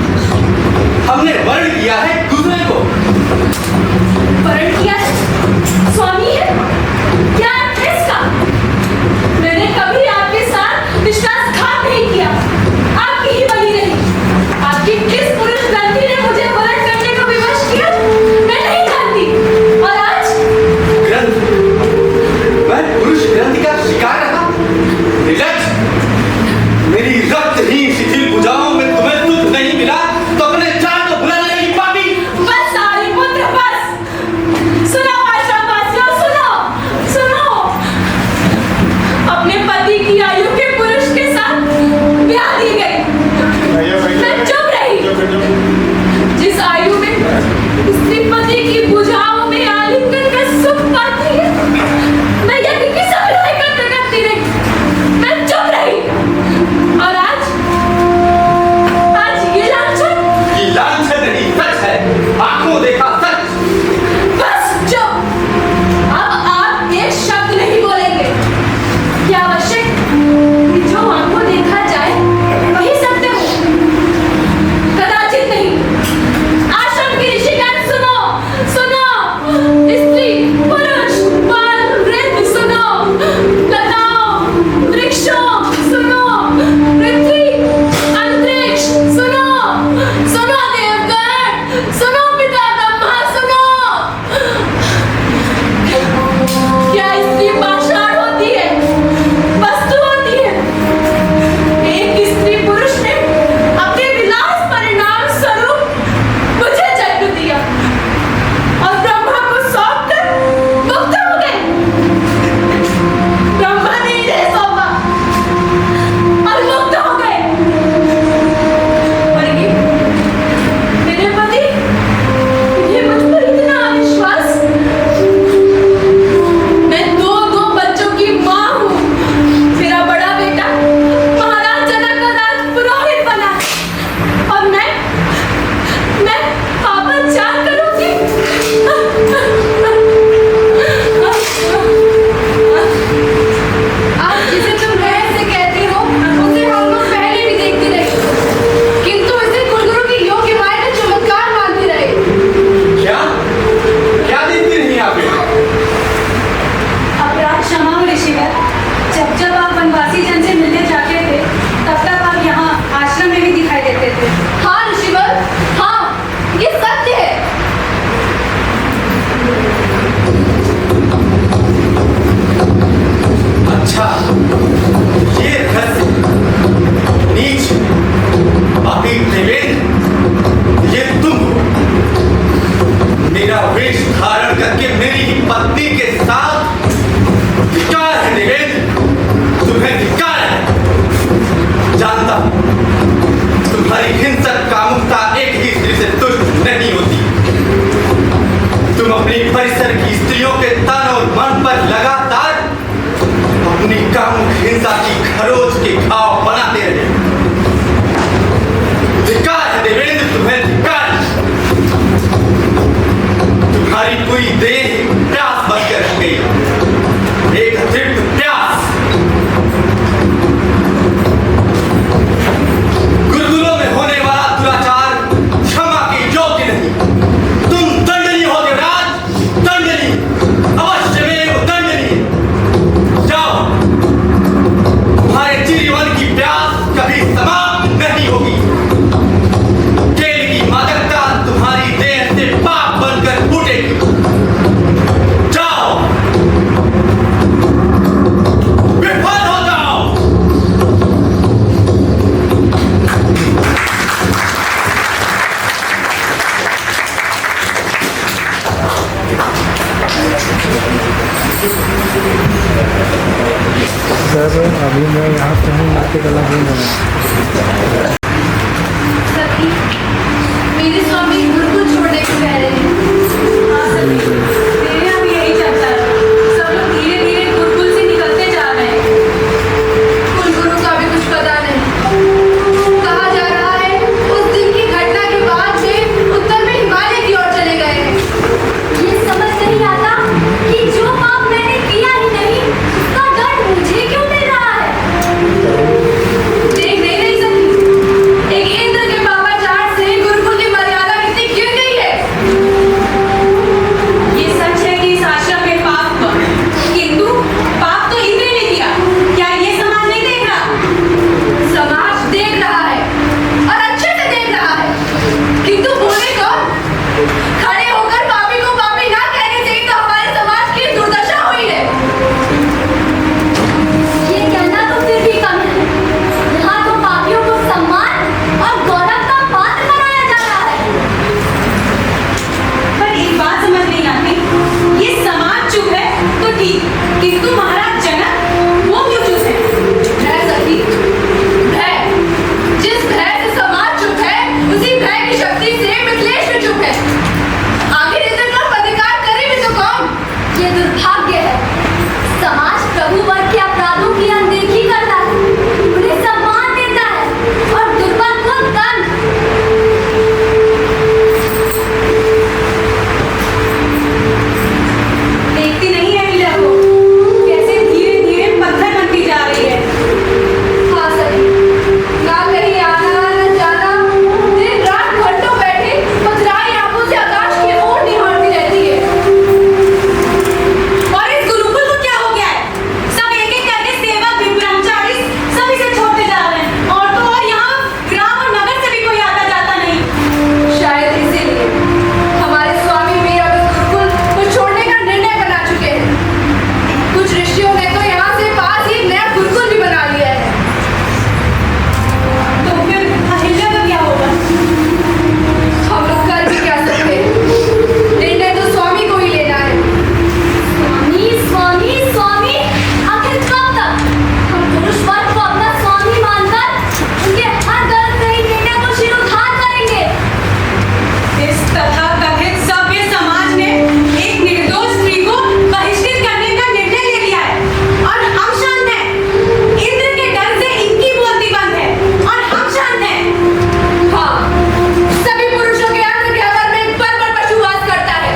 होगी। खेल की मादकता तुम्हारी देह से पाप बनकर फूटेगी। जाओ, विफल हो जाओ। सर अभी मैं यहाँ पे हूँ नाट्य कला नहीं बना। सखी, मेरे स्वामी गुरुकुल छोड़ने को कह रहे हैं। हाँ सखी, मेरे यहाँ भी यही चलता है। सब लोग धीरे धीरे गुरुकुल से निकलते जा रहे हैं। कुलगुरु का भी कुछ पता नहीं। कहा जा रहा है उस दिन की घटना के बाद वे उत्तर में हिमालय की ओर चले गए हैं। ये समझ नहीं आता कि जो पाप मैंने किया ही नहीं, उसका दंड मुझे क्यों मिल रहा है। देख नहीं रही सखी, एक इंद्र के पापाचार से गुरुकुल की मर्यादा कितनी गिर गई है। ये सच है कि इस आश्रम में पाप हुआ, किंतु पाप तो इंद्र ने किया। क्या ये समाज नहीं देख रहा? समाज देख रहा है और अच्छे से देख रहा है, किंतु बोले कौन? खड़े होकर पापी को पापी ना कहने से ही तो हमारे समाज की दुर्दशा हुई है। ये कहना तो फिर भी कम है। यहाँ तो पापियों को सम्मान और गौरव का पात्र बनाया जा रहा है। पर एक बात समझ नहीं आती, ये समाज चुप है तो ठीक, किंतु महाराज जनक वो क्यों चुप है? भय सखी, भय। जिस भय से समाज चुप है, उसी भय की शक्ति से मिथिलेश भी चुप है। आखिर इंद्र का अधिकार करे भी तो कौन? ये दुर्भाग्य है। समाज प्रभु वर्ग के अपराधों की अनदेखी करता है, उन्हें सम्मान देता है और दुर्बल को दंड। देखती नहीं है लीला को, कैसे धीरे धीरे पत्थर बनती जा रही है। हाँ सही, ना कहीं आना न जाना, दिन रात घंटों बैठे पथराई आंखों से आकाश की ओर निहारती रहती है। और इस गुरुकुल को क्या हो गया है? सब एक एक करके सेवक भी, ब्रह्मचारी सब इसे छोड़ते जा रहे हैं। और तो और यहाँ ग्राम और नगर से भी कोई आता जाता नहीं। शायद इसीलिए हमारे स्वामी भी अब इस गुरुकुल को छोड़ने का निर्णय बना चुके हैं। कुछ ऋषियों ने तो यहाँ से पास ही नया गुरुकुल भी बना लिया है। तो फिर अहिल्या का क्या होगा? हम लोग कर भी क्या सकते हैं? निर्णय तो स्वामी को ही लेना है। स्वामी, स्वामी, स्वामी, आखिर कब तक हम पुरुष वर्ग को अपना स्वामी मानकर उनके हर गलत सही निर्णय को शिरोधार्य करेंगे? इस तथाकथित सभ्य समाज ने एक निर्दोष स्त्री को बहिष्कृत करने का निर्णय ले लिया है और हम शांत हैं। इंद्र के डर से इनकी बोलती बंद है और हम शांत हैं। हाँ, सभी पुरुषों के अंदर के अवर में एक बर्बर पशु वास करता है।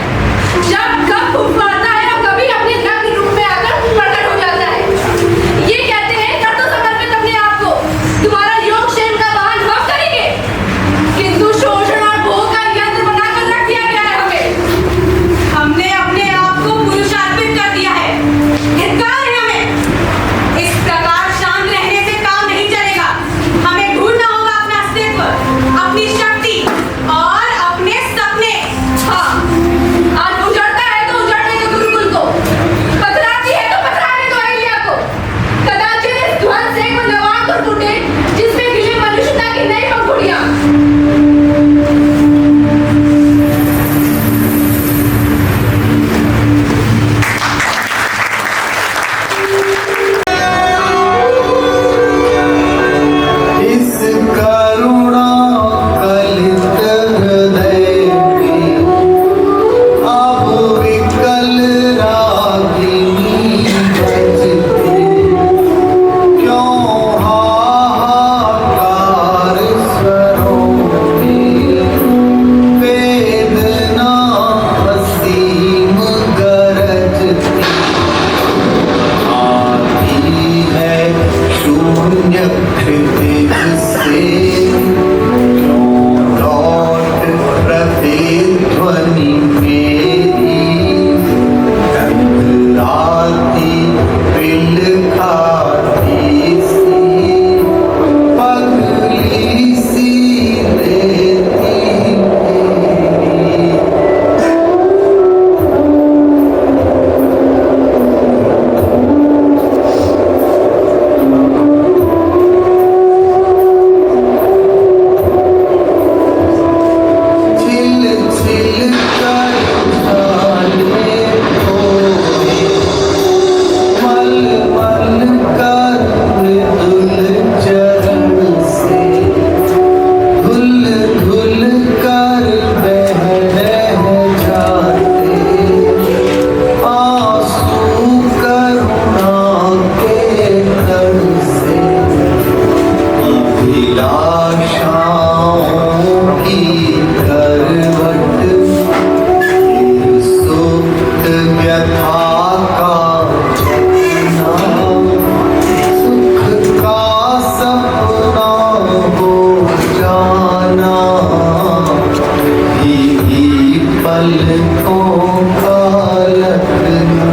जब कब फुफकारता है और कभी अपने नग्न रूप में आकर प्रकट हो जाता है। ये कहते हैं कर दो समर्पित अपने आप को, तुम्हारा योग क्षेम का वाहन हम करेंगे। किंतु शोषण और भोग का यंत्र बनाकर रख दिया गया है हमें। हमने अपने आप को पुरुषार्पित कर दिया है। धिक्कार है हमें। इस प्रकार शांत रहने से काम नहीं चलेगा। हमें ढूंढना होगा अपना अस्तित्व, अपनी शक्ति और अपने सपने। हाँ, आज उजड़ता है तो उजड़ने दो गुरुकुल को, पथराती है तो पथराने दो अहिल्या को। कदाचित इस ध्वंस से कोई नवा अंकुर फूटे जिसमें खिले मनुष्यता की नई पंखुड़ियां। इस करुणा कलित धुल धुल कर बह जाते आंसू करुणा के तल से अभिलाषाओं की करवट सुप्त व्यथा का जगना सुख का सपना हो जाना भीगी पलकों का लगना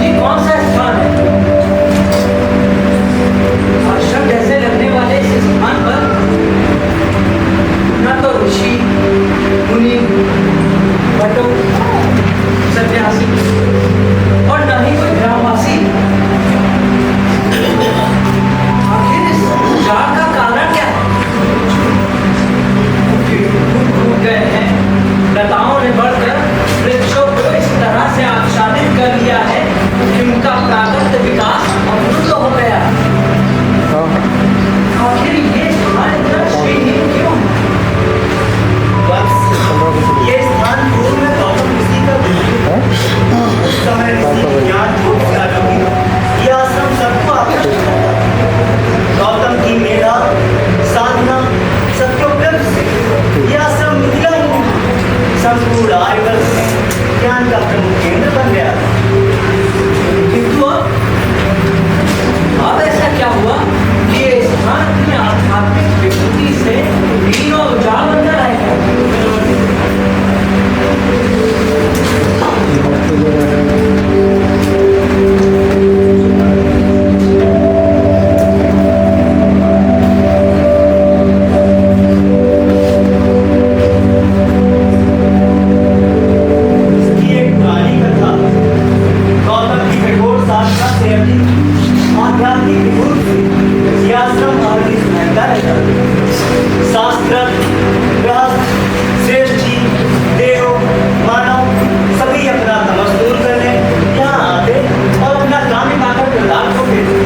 ये कौन सा स्थान है? आश्रम जैसे लगने वाले इस स्थान पर न तो ऋषि मुनि बटो सन्यासी और न ही कोई ग्रामवासी। आखिर इस उजाड़ का कारण क्या है? टूट गए हैं, लताओं ने बढ़कर वृक्षों को इस तरह से आच्छादित कर लिया है कि उनका प्राकृत विकास अवरुद्ध हो गया। आखिर ये स्थान इतना श्रीहीन क्यों है? ये स्थान पूर्व में गौतम ऋषि का उस समय ऋषि ज्ञान योग से आलोकित यह आश्रम सबको आकर्षित करता है। गौतम की मेधा साधना सत्योपलब्ध से यह आश्रम मिथिला ही संपूर्ण आर्यवर्त में ज्ञान का प्रमुख केंद्र बन गया। किंतु अब ऐसा क्या हुआ कि ये स्थान अपनी आध्यात्मिक विभूति से हीन और उजाड़ बनकर आएगा? इसकी एक पुरानी कथा गौतम की कठोर साधना से अधिक आध्यात्मिक विभूति से यह आश्रम हमारी सुनहता रहता है। शास्त्र गृहस्थ श्रेष्ठ जी देव मानव सभी अपना तमस दूर करने यहाँ आते और अपना काम पाकर प्रदान को देते।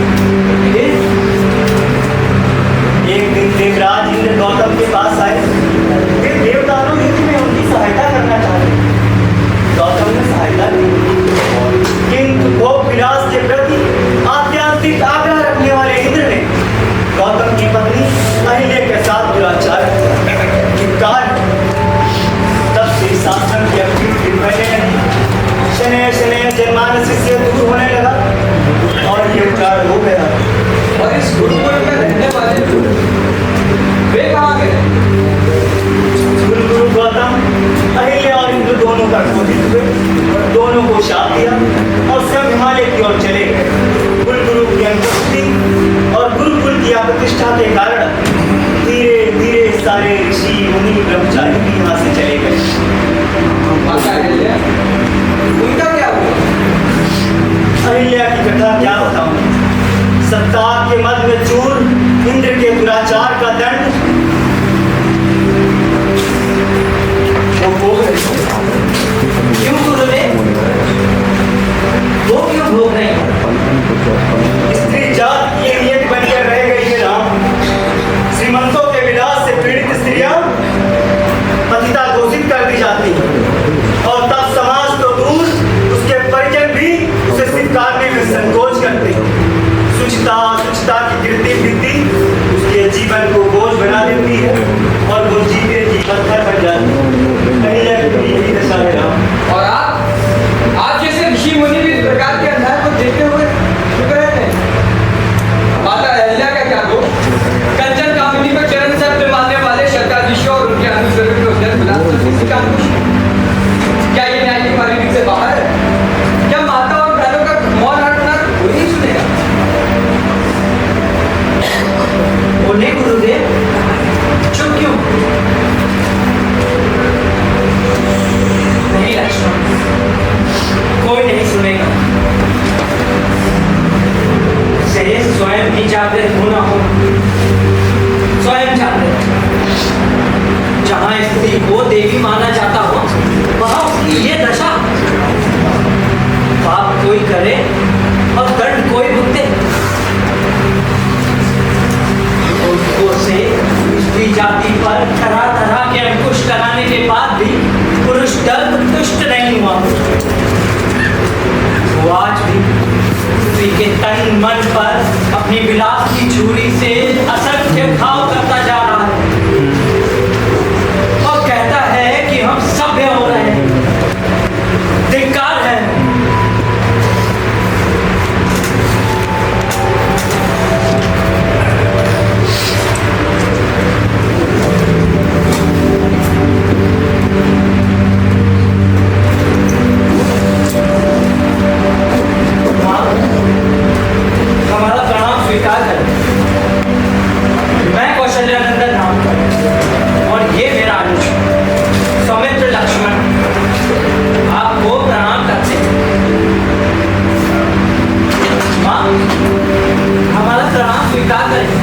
एक दिन देवराज इंद्र गौतम के पास आए। वे देवदानव युद्ध में उनकी सहायता करना चाहते। गौतम ने सहायता की, किंतु भोग विलास के प्रति आध्यात्मिक आग्रह रखने वाले इंद्र ने गौतम की पत्नी अहिल्या के साथ दुराचार किया। तब से शासन की अपनी बढ़ने लगी। शनैः शनैः जनमानस से दूर होने लगा और ये उजाड़ हो गया। और इस गुरुकुल में रहने वाले लोग वे कहाँ गए? गुरु गौतम अहिल्या और इंद्र दोनों का क्रोधित हुए, दोनों को शाप दिया और सब हिमालय की ओर चले गए। गुरु की अनुपस्थिति और गुरुकुल की प्रतिष्ठा के कारण धीरे धीरे सारे ऋषि मुनि ब्रह्मचारी भी यहाँ से चले गए। माता अहिल्या, उनका क्या हुआ? अहिल्या की कथा क्या बताऊं? सत्ता के मद में चूर इंद्र के दुराचार का दंड वो भोग रही है। क्यों गुरुदेव? वो क्यों भोग रहे हैं? स्त्री जात की नियत बनकर रह गई है राम। श्रीमंतों के विलास से पीड़ित स्त्रियां पतिता घोषित कर दी जाती हैं और तब समाज तो दूर उसके परिजन भी उसे स्वीकारने में संकोच करते हैं। सुचिता की गिरती वृद्धि उसके जीवन को बोझ बना देती है और वो जीते जी पत्थर बन जाती है। अहिल्या की यही दशा है राम। और आप जैसे ऋषि मुनि भी इस प्रकार के अन्याय को देखते हुए चुप रहते हैं। तन मन पर अपनी विलास की छुरी से असंख्य घाव करता जा रहा है और कहता है कि हम सभ्य हो रहे हैं। धिक्कार है। हमारा प्रणाम स्वीकार करें। मैं कौशल्यानंदन नाम और ये मेरा अनुज सौमित्र लक्ष्मण आपको प्रणाम करते हैं। माँ, हमारा प्रणाम स्वीकार करें।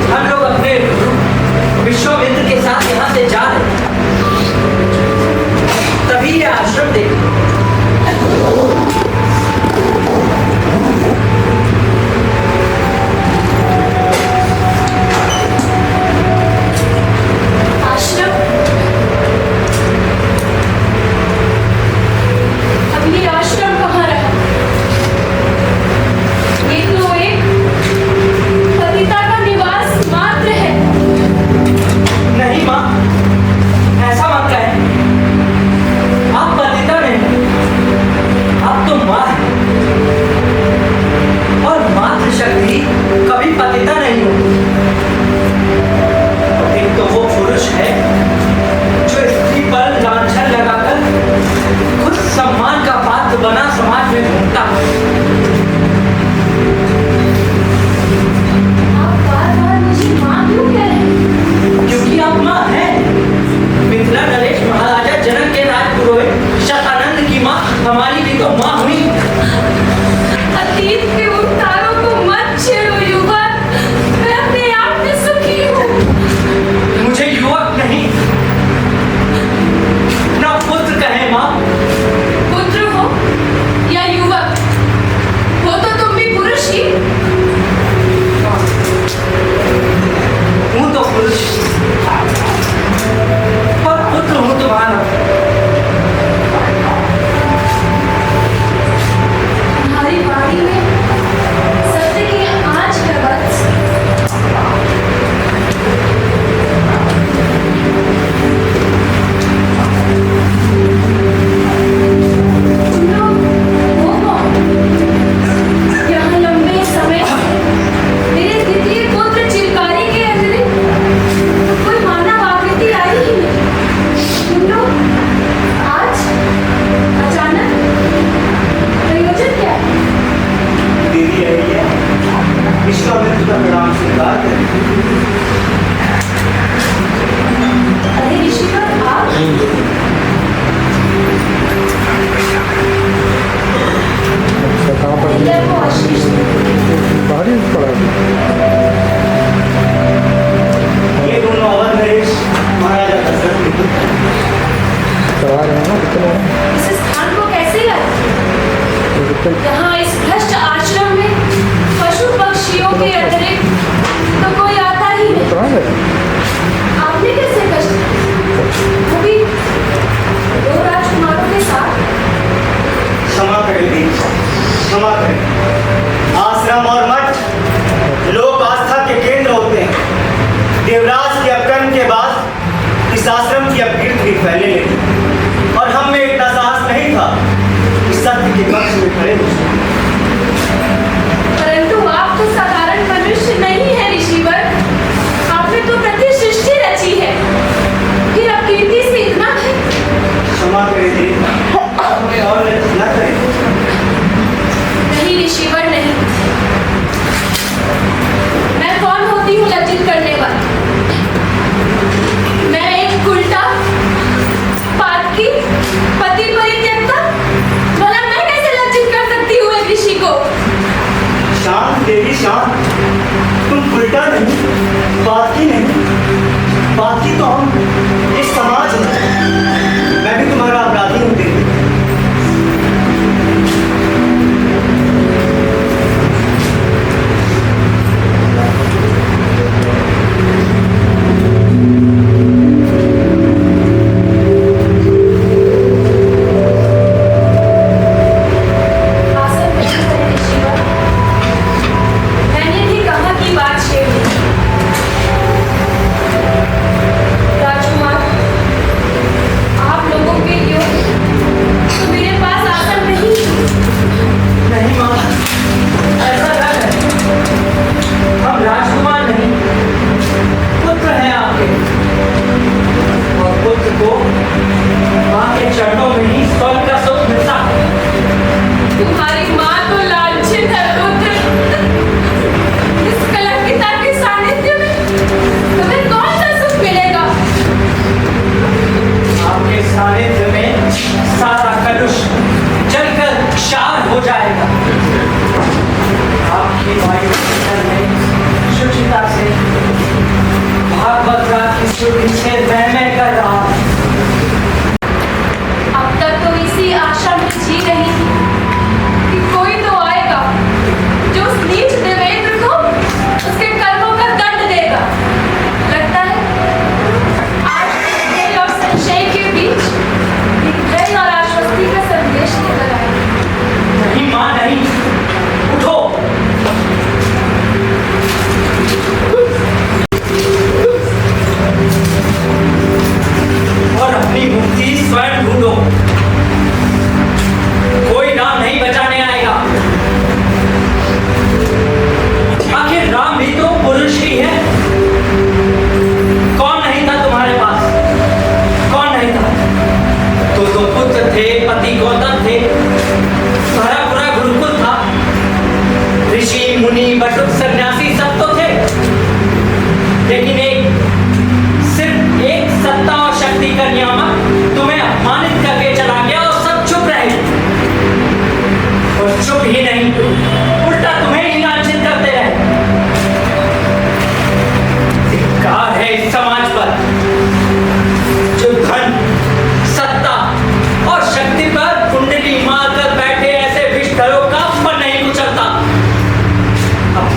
हम लोग अपने विश्वामित्र के साथ यहाँ से जा रहे हैं, तभी ये आश्रम देखा। आश्रम? अब ये आश्रम कहाँ रहा? ये तो एक पतिता का निवास मात्र है। नहीं माँ, ऐसा मत कहें। आप पतिता नहीं, आप तो माँ हैं। और मातृशक्ति कभी पतिता नहीं होती। एक तो वो पुरुष है जो स्त्री पर लांछन लगाकर खुद सम्मान का पात्र बना समाज में घूमता है। आप बार-बार मुझे माँ क्यों कह रहे हैं? क्योंकि आप माँ हैं। मिथिला नरेश महाराजा जनक के राजपुरोहित शतानंद की माँ हमारी भी तो माँ हुई। अतीत के उन तारों को मत छेड़ो युवक। मैं अपने आप में सुखी हूँ। मुझे युवक नहीं, ना पुत्र कहे माँ। पुत्र हो या युवक, हो तो तुम भी पुरुष ही। हूँ तो पुरुष और पुत्र हूँ तुम्हारा। तुम्हारी वाणी में सत्य की आँच है वत्स। तुम लोग हो कौन? यहाँ लंबे समय से मेरे द्वितीय पुत्र चिलकारी के अतिरिक्त कोई मानव आकृति आई ही नहीं। तुम लोग आज अचानक प्रयोजन क्या है? दीदी आई है, विश्वामित्र का प्रणाम स्वीकार करें। अरे ऋषिवर, आप अच्छा कहाँ पर अहिल्या को आशीष दो। बाहर ही पड़ा है। ये दोनों अवध नरेश महाराजा दशरथ के पुत्र चढ़ा रहे हैं ना कितने हैं? इस स्थान को कैसे लाए? ये कितने यहाँ इस भ्रष्ट आश्रम में पशु पक्षियों के अतिरिक्त तो कोई आता ही नहीं। कहाँ गए? आपने कैसे कष्ट किए? वो भी दो राजकुमारों के साथ। क्षमा करें दीदी, क्षमा करें। आश्रम और मठ लोक आस्था के केंद्र होते हैं। देवराज के अपकर्म के बाद इस आश्रम की अपकीर्ति भी फैलने लगी और हम में इतना साहस नहीं था कि सत्य के पक्ष में खड़े हो सकें। परंतु आप तो साधारण मनुष्य नहीं है ऋषिवर। आपने तो प्रति सृष्टि रची है, फिर अपकीर्ति से इतना भय? क्षमा करें दीदी, आप हमें और न करें। नहीं ऋषिवर, नहीं। मैं कौन होती हूँ लज्जित करने वाली? मैं एक उल्टा पातकी पति परित्यक्ता। भला मैं कैसे लज्जित कर सकती हूँ एक ऋषि को? शांत देवी शांत, तुम उल्टा नहीं, बाकी नहीं, बाकी तो हम इस समाज में। मैं भी तुम्हारा अपराधी हूँ देवी।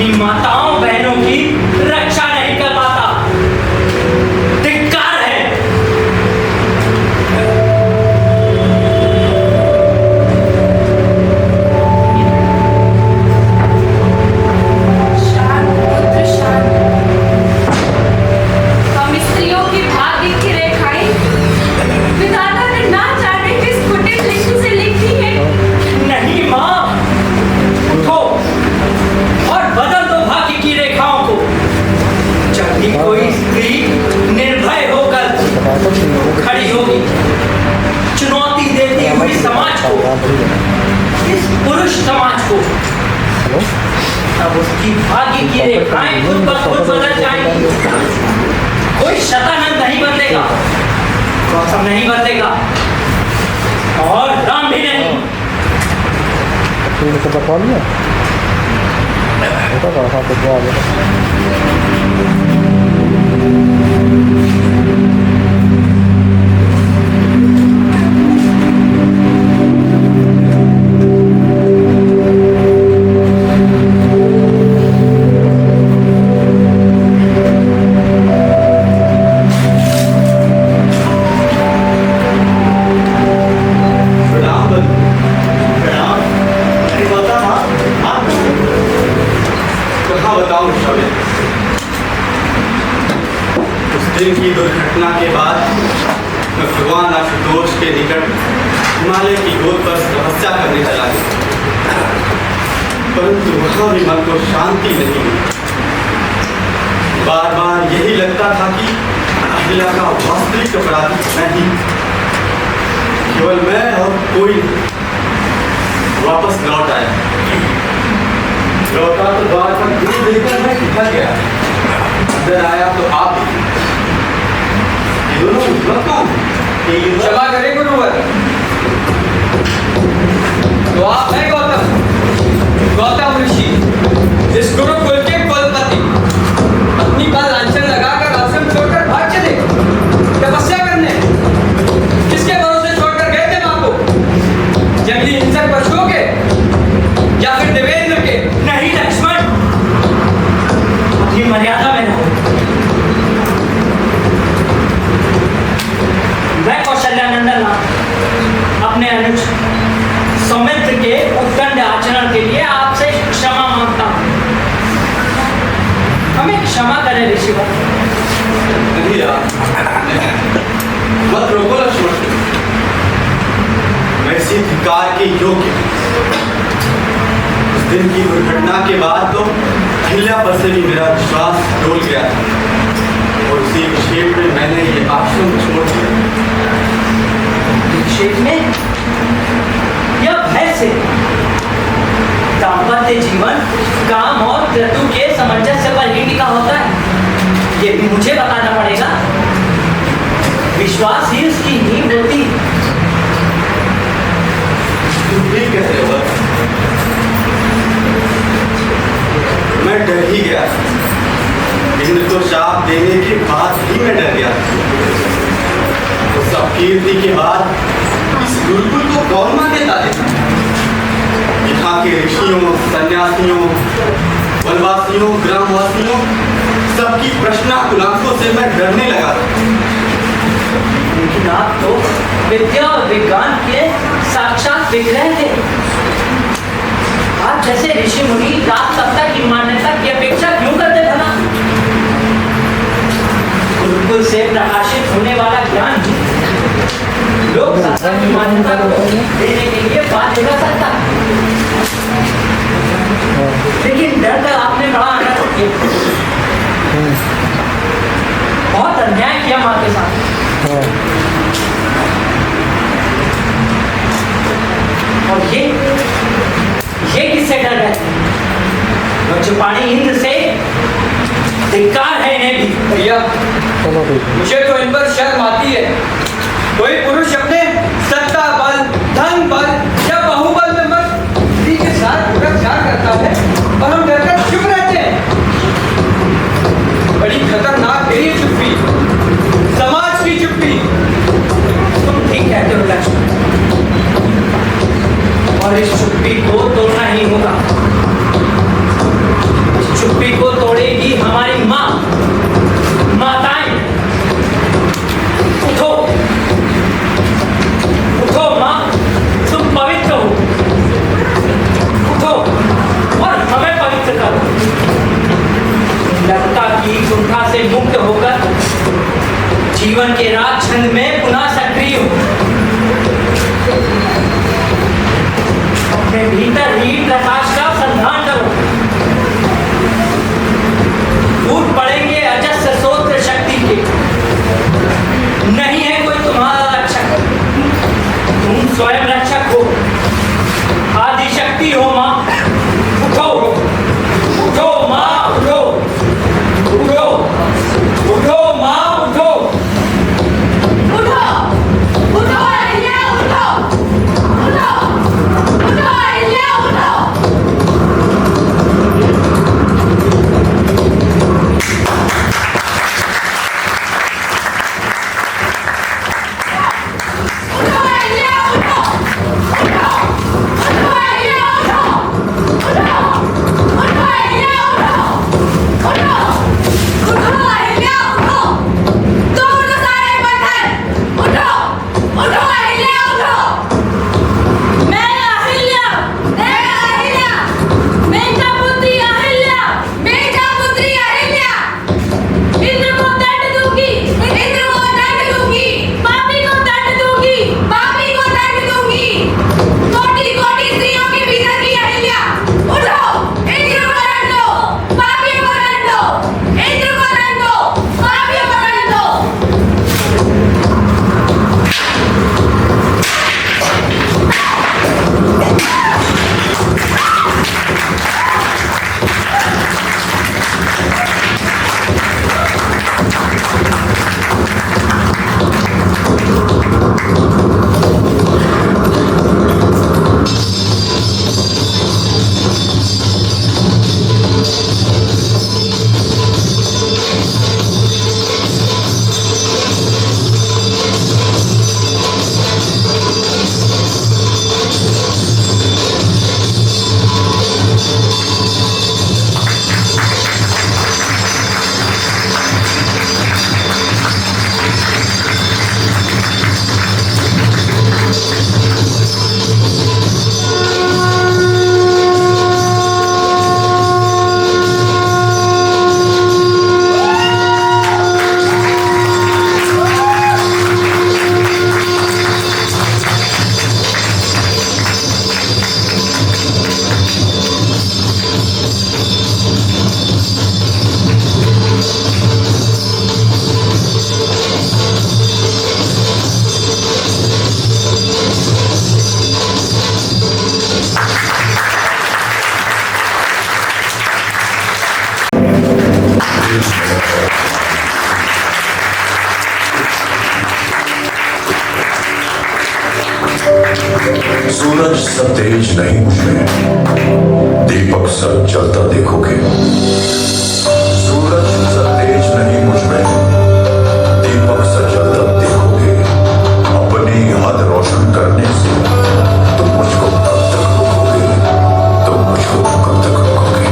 अपनी माताओं बहनों की रक्षा नहीं कर पाता। धिक्कार है। शांत पुत्र शांत। हम स्त्रियों की भाग्य की रेखाएं विधाता ने ना जाने किस कुटिल लिखी से लिखी है। नहीं माँ, उठो और बदल दो भाग्य की रेखाओं को। जब भी कोई स्त्री निर्भय होकर खड़ी होगी, चुनौती देती हुई समाज को, इस पुरुष समाज को, तब उसकी भाग्य की रेखाएं खुद ब खुद बदल जाएंगी। कोई शतानंद नहीं बदलेगा, गौतम नहीं बदलेगा और राम भी नहीं। तूने तो बता दिया बता रहा था तो आ गया। प्रणाम बंधु। प्रणाम। अरे बता माँ, आप कहाँ बताऊँ समय। उस दिन की दुर्घटना के बाद मैं भगवान आशुतोष के निकट हिमालय की गोद पर तपस्या करने चला गया, परंतु वहाँ भी मन को शांति नहीं मिली। बार बार यही लगता था कि अहिल्या का वास्तविक अपराधी मैं ही, केवल मैं और कोई नहीं। वापस लौट आया, लौटा तो द्वार पर दूर देखकर मैं किधर गया। अंदर आया तो आप ये दोनों उज्ज्वल कौन? क्षमा करें गुरुवर, तो आप हैं गौतम ऋषि, इस गुरुकुल के कुलपति। अपनी पर लांछन लगाकर आश्रम छोड़कर भाग चले तपस्या करने। किसके भरोसे छोड़कर गए थे मां को? जंगली हिंसक पशुओं के या फिर देवेंद्र के? नहीं लक्ष्मण, अपनी मर्यादा में रहो। मैं कौशल्यानंदन अपने अनुज सौमित्र के उद्दंड आचरण के लिए आपसे क्षमा मांगता हूँ। हमें क्षमा करें ऋषिवर। नहीं यार, मत रोको लक्ष्मण, मैं इसी धिक्कार के योग्य हूं। उस दिन की दुर्घटना के बाद तो अहिल्या पर से भी मेरा विश्वास डोल गया था और उसी विक्षेप में मैंने ये आश्रम छोड़ दिया। विक्षेप में या भय से? दाम्पत्य जीवन काम और क्रतु के सामंजस्य पर ही टिका होता है, ये भी मुझे बताना पड़ेगा। विश्वास ही उसकी नींव होती। तुम ठीक कह रहे हो, मैं डर ही गया। इंद्र को शाप देने के बाद ही मैं डर गया। उस अपकीर्ति के बाद इस गुरुकुल को कौन मान्यता देता? यहाँ के ऋषियों, सन्यासियों, वनवासियों, ग्रामवासियों, सबकी प्रश्नाकुलांकों से मैं डरने लगा। लेकिन आप तो विद्या और विज्ञान के साक्षात विग्रह थे। आप जैसे ऋषि मुनि रात सप्ताह की मान्यता की अपेक्षा क्यों करते भला? गुरुकुल से प्रकाशित होने वाला ज्ञान ही लोक शास्त्र की मान्यता को देने के लिए बाध्य कर सकता है। लेकिन डर कर आपने बड़ा अनर्थ किया, बहुत अन्याय किया माँ के साथ। और ये किससे डर रहे? वज्रपाणी इंद्र से। धिक्कार है इन्हें भी। भैया, मुझे तो इन पर शर्म आती है। कोई पुरुष अपने सत्ता बल, धन बल या बाहुबल में मत स्त्री के साथ दुराचार करता है और हम डरकर चुप रहते हैं। बड़ी खतरनाक है ये चुप्पी, समाज की चुप्पी। तुम ठीक कहते हो लक्ष्मण, और इस चुप्पी को तोड़ना ही होगा। इस सूरज सा तेज नहीं मुझमें, दीपक सा जलता देखोगे। सूरज सा तेज नहीं मुझमें, दीपक सा जलता देखोगे। अपनी हद रोशन करने से तुम मुझको कब तक रोकोगे, तुम मुझको कब तक रोकोगे।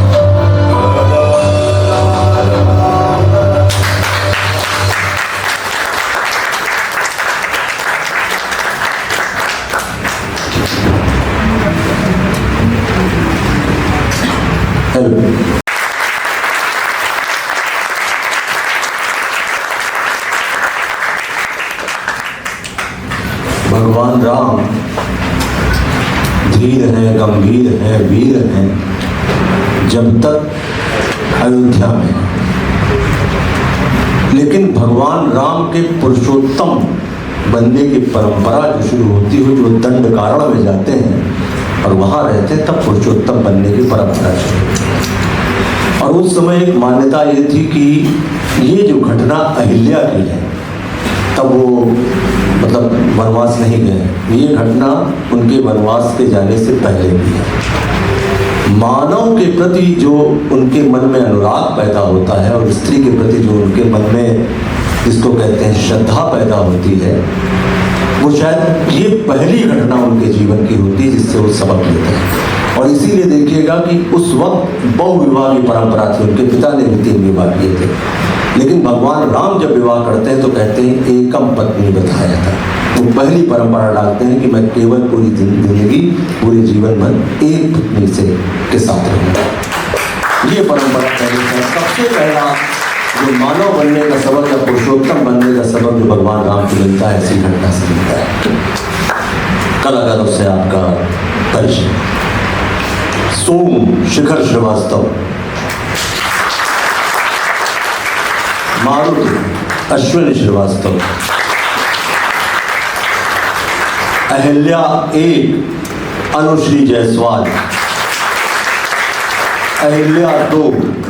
भगवान राम धीर हैं, गंभीर हैं, वीर हैं, जब तक अयोध्या में। लेकिन भगवान राम के पुरुषोत्तम बनने की परंपरा जो शुरू होती है, जो दंड कारण में जाते हैं और वहाँ रहते हैं, तब पुरुषोत्तम बनने की परंपरा शुरू। और उस समय एक मान्यता ये थी कि ये जो घटना अहिल्या की है, तब वो मतलब वनवास नहीं गए, ये घटना उनके वनवास के जाने से पहले की है। मानव के प्रति जो उनके मन में अनुराग पैदा होता है और स्त्री के प्रति जो उनके मन में, जिसको कहते हैं श्रद्धा पैदा होती है, वो शायद ये पहली घटना उनके जीवन की होती है जिससे वो सबक लेते हैं। और इसीलिए देखिएगा कि उस वक्त बहुविवाह की परंपरा थी, उनके पिता ने भी 3 विवाह किए थे। लेकिन भगवान राम जब विवाह करते हैं तो कहते हैं एकम पत्नी बताया था। वो पहली परंपरा डालते हैं कि मैं केवल पूरी जिंदगी, पूरे जीवन भर एक पत्नी से के साथ रहूंगा। ये परंपरा सबसे पहला जो मानव बनने का सबक या पुरुषोत्तम बनने का सबक जो भगवान राम को मिलता है, ऐसी घटना से मिलता है। कलाकारों से आपका परिचय। सोम शिखर श्रीवास्तव, मारुति अश्विनी श्रीवास्तव, अहिल्या 1 अनुश्री जायसवाल, अहिल्या 2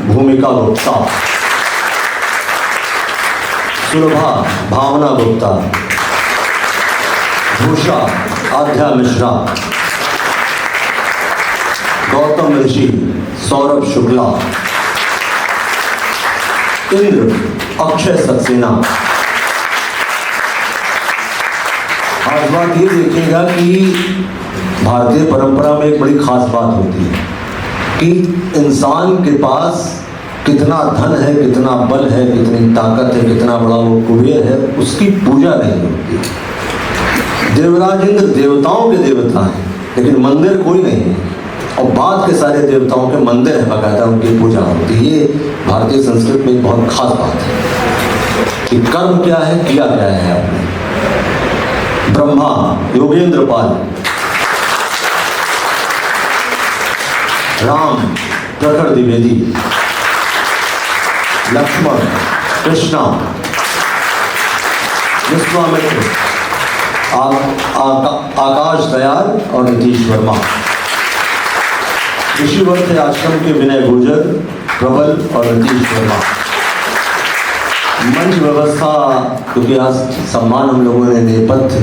भूमिका गुप्ता, सुलभा भावना गुप्ता, भूषा आध्या मिश्रा, गौतम ऋषि सौरभ शुक्ला, इंद्र अक्षय सक्सेना। आज बात ये देखिएगा कि भारतीय परंपरा में एक बड़ी खास बात होती है कि इंसान के पास कितना धन है, कितना बल है, कितनी ताकत है, कितना बड़ा वो कुबेर है, उसकी पूजा नहीं होती। देवराज इंद्र देवताओं के देवता हैं, लेकिन मंदिर कोई नहीं है, और बाद के सारे देवताओं के मंदिर है, बाकायदा उनकी पूजा होती है। ये भारतीय संस्कृति में एक बहुत खास बात है कि कर्म क्या है, किया क्या है आपने। ब्रह्मा योगेंद्र पाल, राम प्रखर द्विवेदी, लक्ष्मण कृष्णा, विश्वामित्र आकाश दयाल और नीतीश वर्मा। ऋषिवर्थ आश्रम के विनय गुर्जर, प्रबल और नीतीश वर्मा। मंच व्यवस्था, क्योंकि आज सम्मान हम लोगों ने नेपथ्य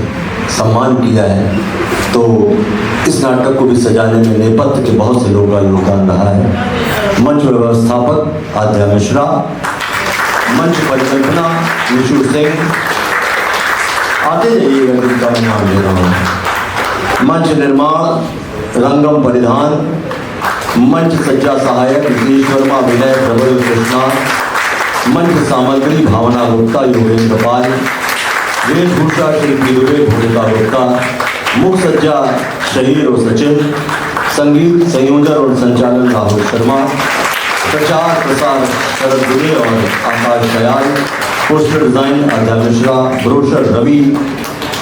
सम्मान किया है, तो इस नाटक को भी सजाने में नेपथ्य के बहुत से लोगों का योगदान रहा है। मंच व्यवस्थापक आध्या मिश्रा, मंच परिकल्पना निशु सिंह, आते जाइएगा जिनका मैं नाम ले रहा हूँ। मंच निर्माण रंगम परिधान, मंच सज्जा सहायक नीतीश वर्मा, विनय प्रबल कृष्णा, मंच सामग्री भावना गुप्ता योगेंद्र पाल, वेशभूषा शिल्पी दुबे भूमिका गुप्ता, मुख सज्जा शहीर और सचिन, संगीत संयोजन और संचालन राहुल शर्मा, प्रचार प्रसार शरद दुबे और Akash Dayal, poster design Aadhya Mishra, brochure Ravi,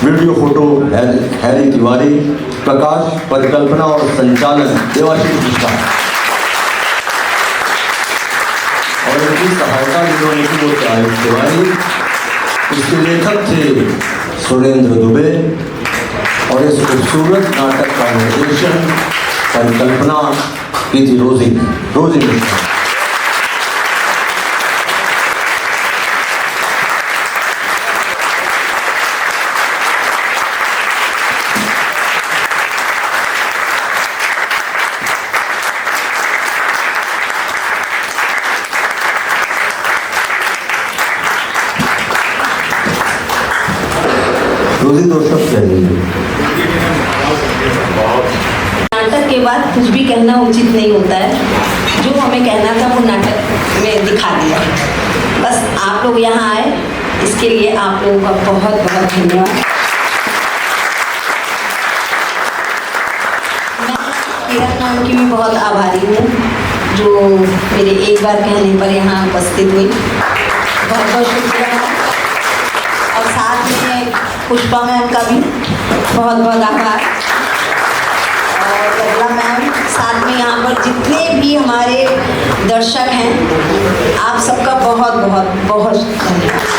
video photo Harry Tiwari, प्रकाश परिकल्पना और संचालन देवाशीष मिश्रा। और इनकी सहायता जिन्होंने की वो आयुष तिवारी, इसके लेखक थे सुरेंद्र दुबे, और इस खूबसूरत नाटक का निर्देशन परिकल्पना की थी रोजी मिश्रा। रोजी दो शब्द कहेंगे। नाटक के बाद कुछ भी कहना उचित नहीं होता है। जो हमें कहना था वो नाटक में दिखा दिया। बस आप लोग यहाँ आए, इसके लिए आप लोगों का बहुत बहुत धन्यवाद। मैं किरण मैम की भी बहुत आभारी हूँ, जो मेरे एक बार कहने पर यहाँ उपस्थित हुई। बहुत बहुत शुक्रिया। और साथ में पुष्पा मैम का भी बहुत बहुत आभार। और गगला मैम, साथ में यहाँ पर जितने भी हमारे दर्शक हैं, आप सबका बहुत बहुत बहुत धन्यवाद।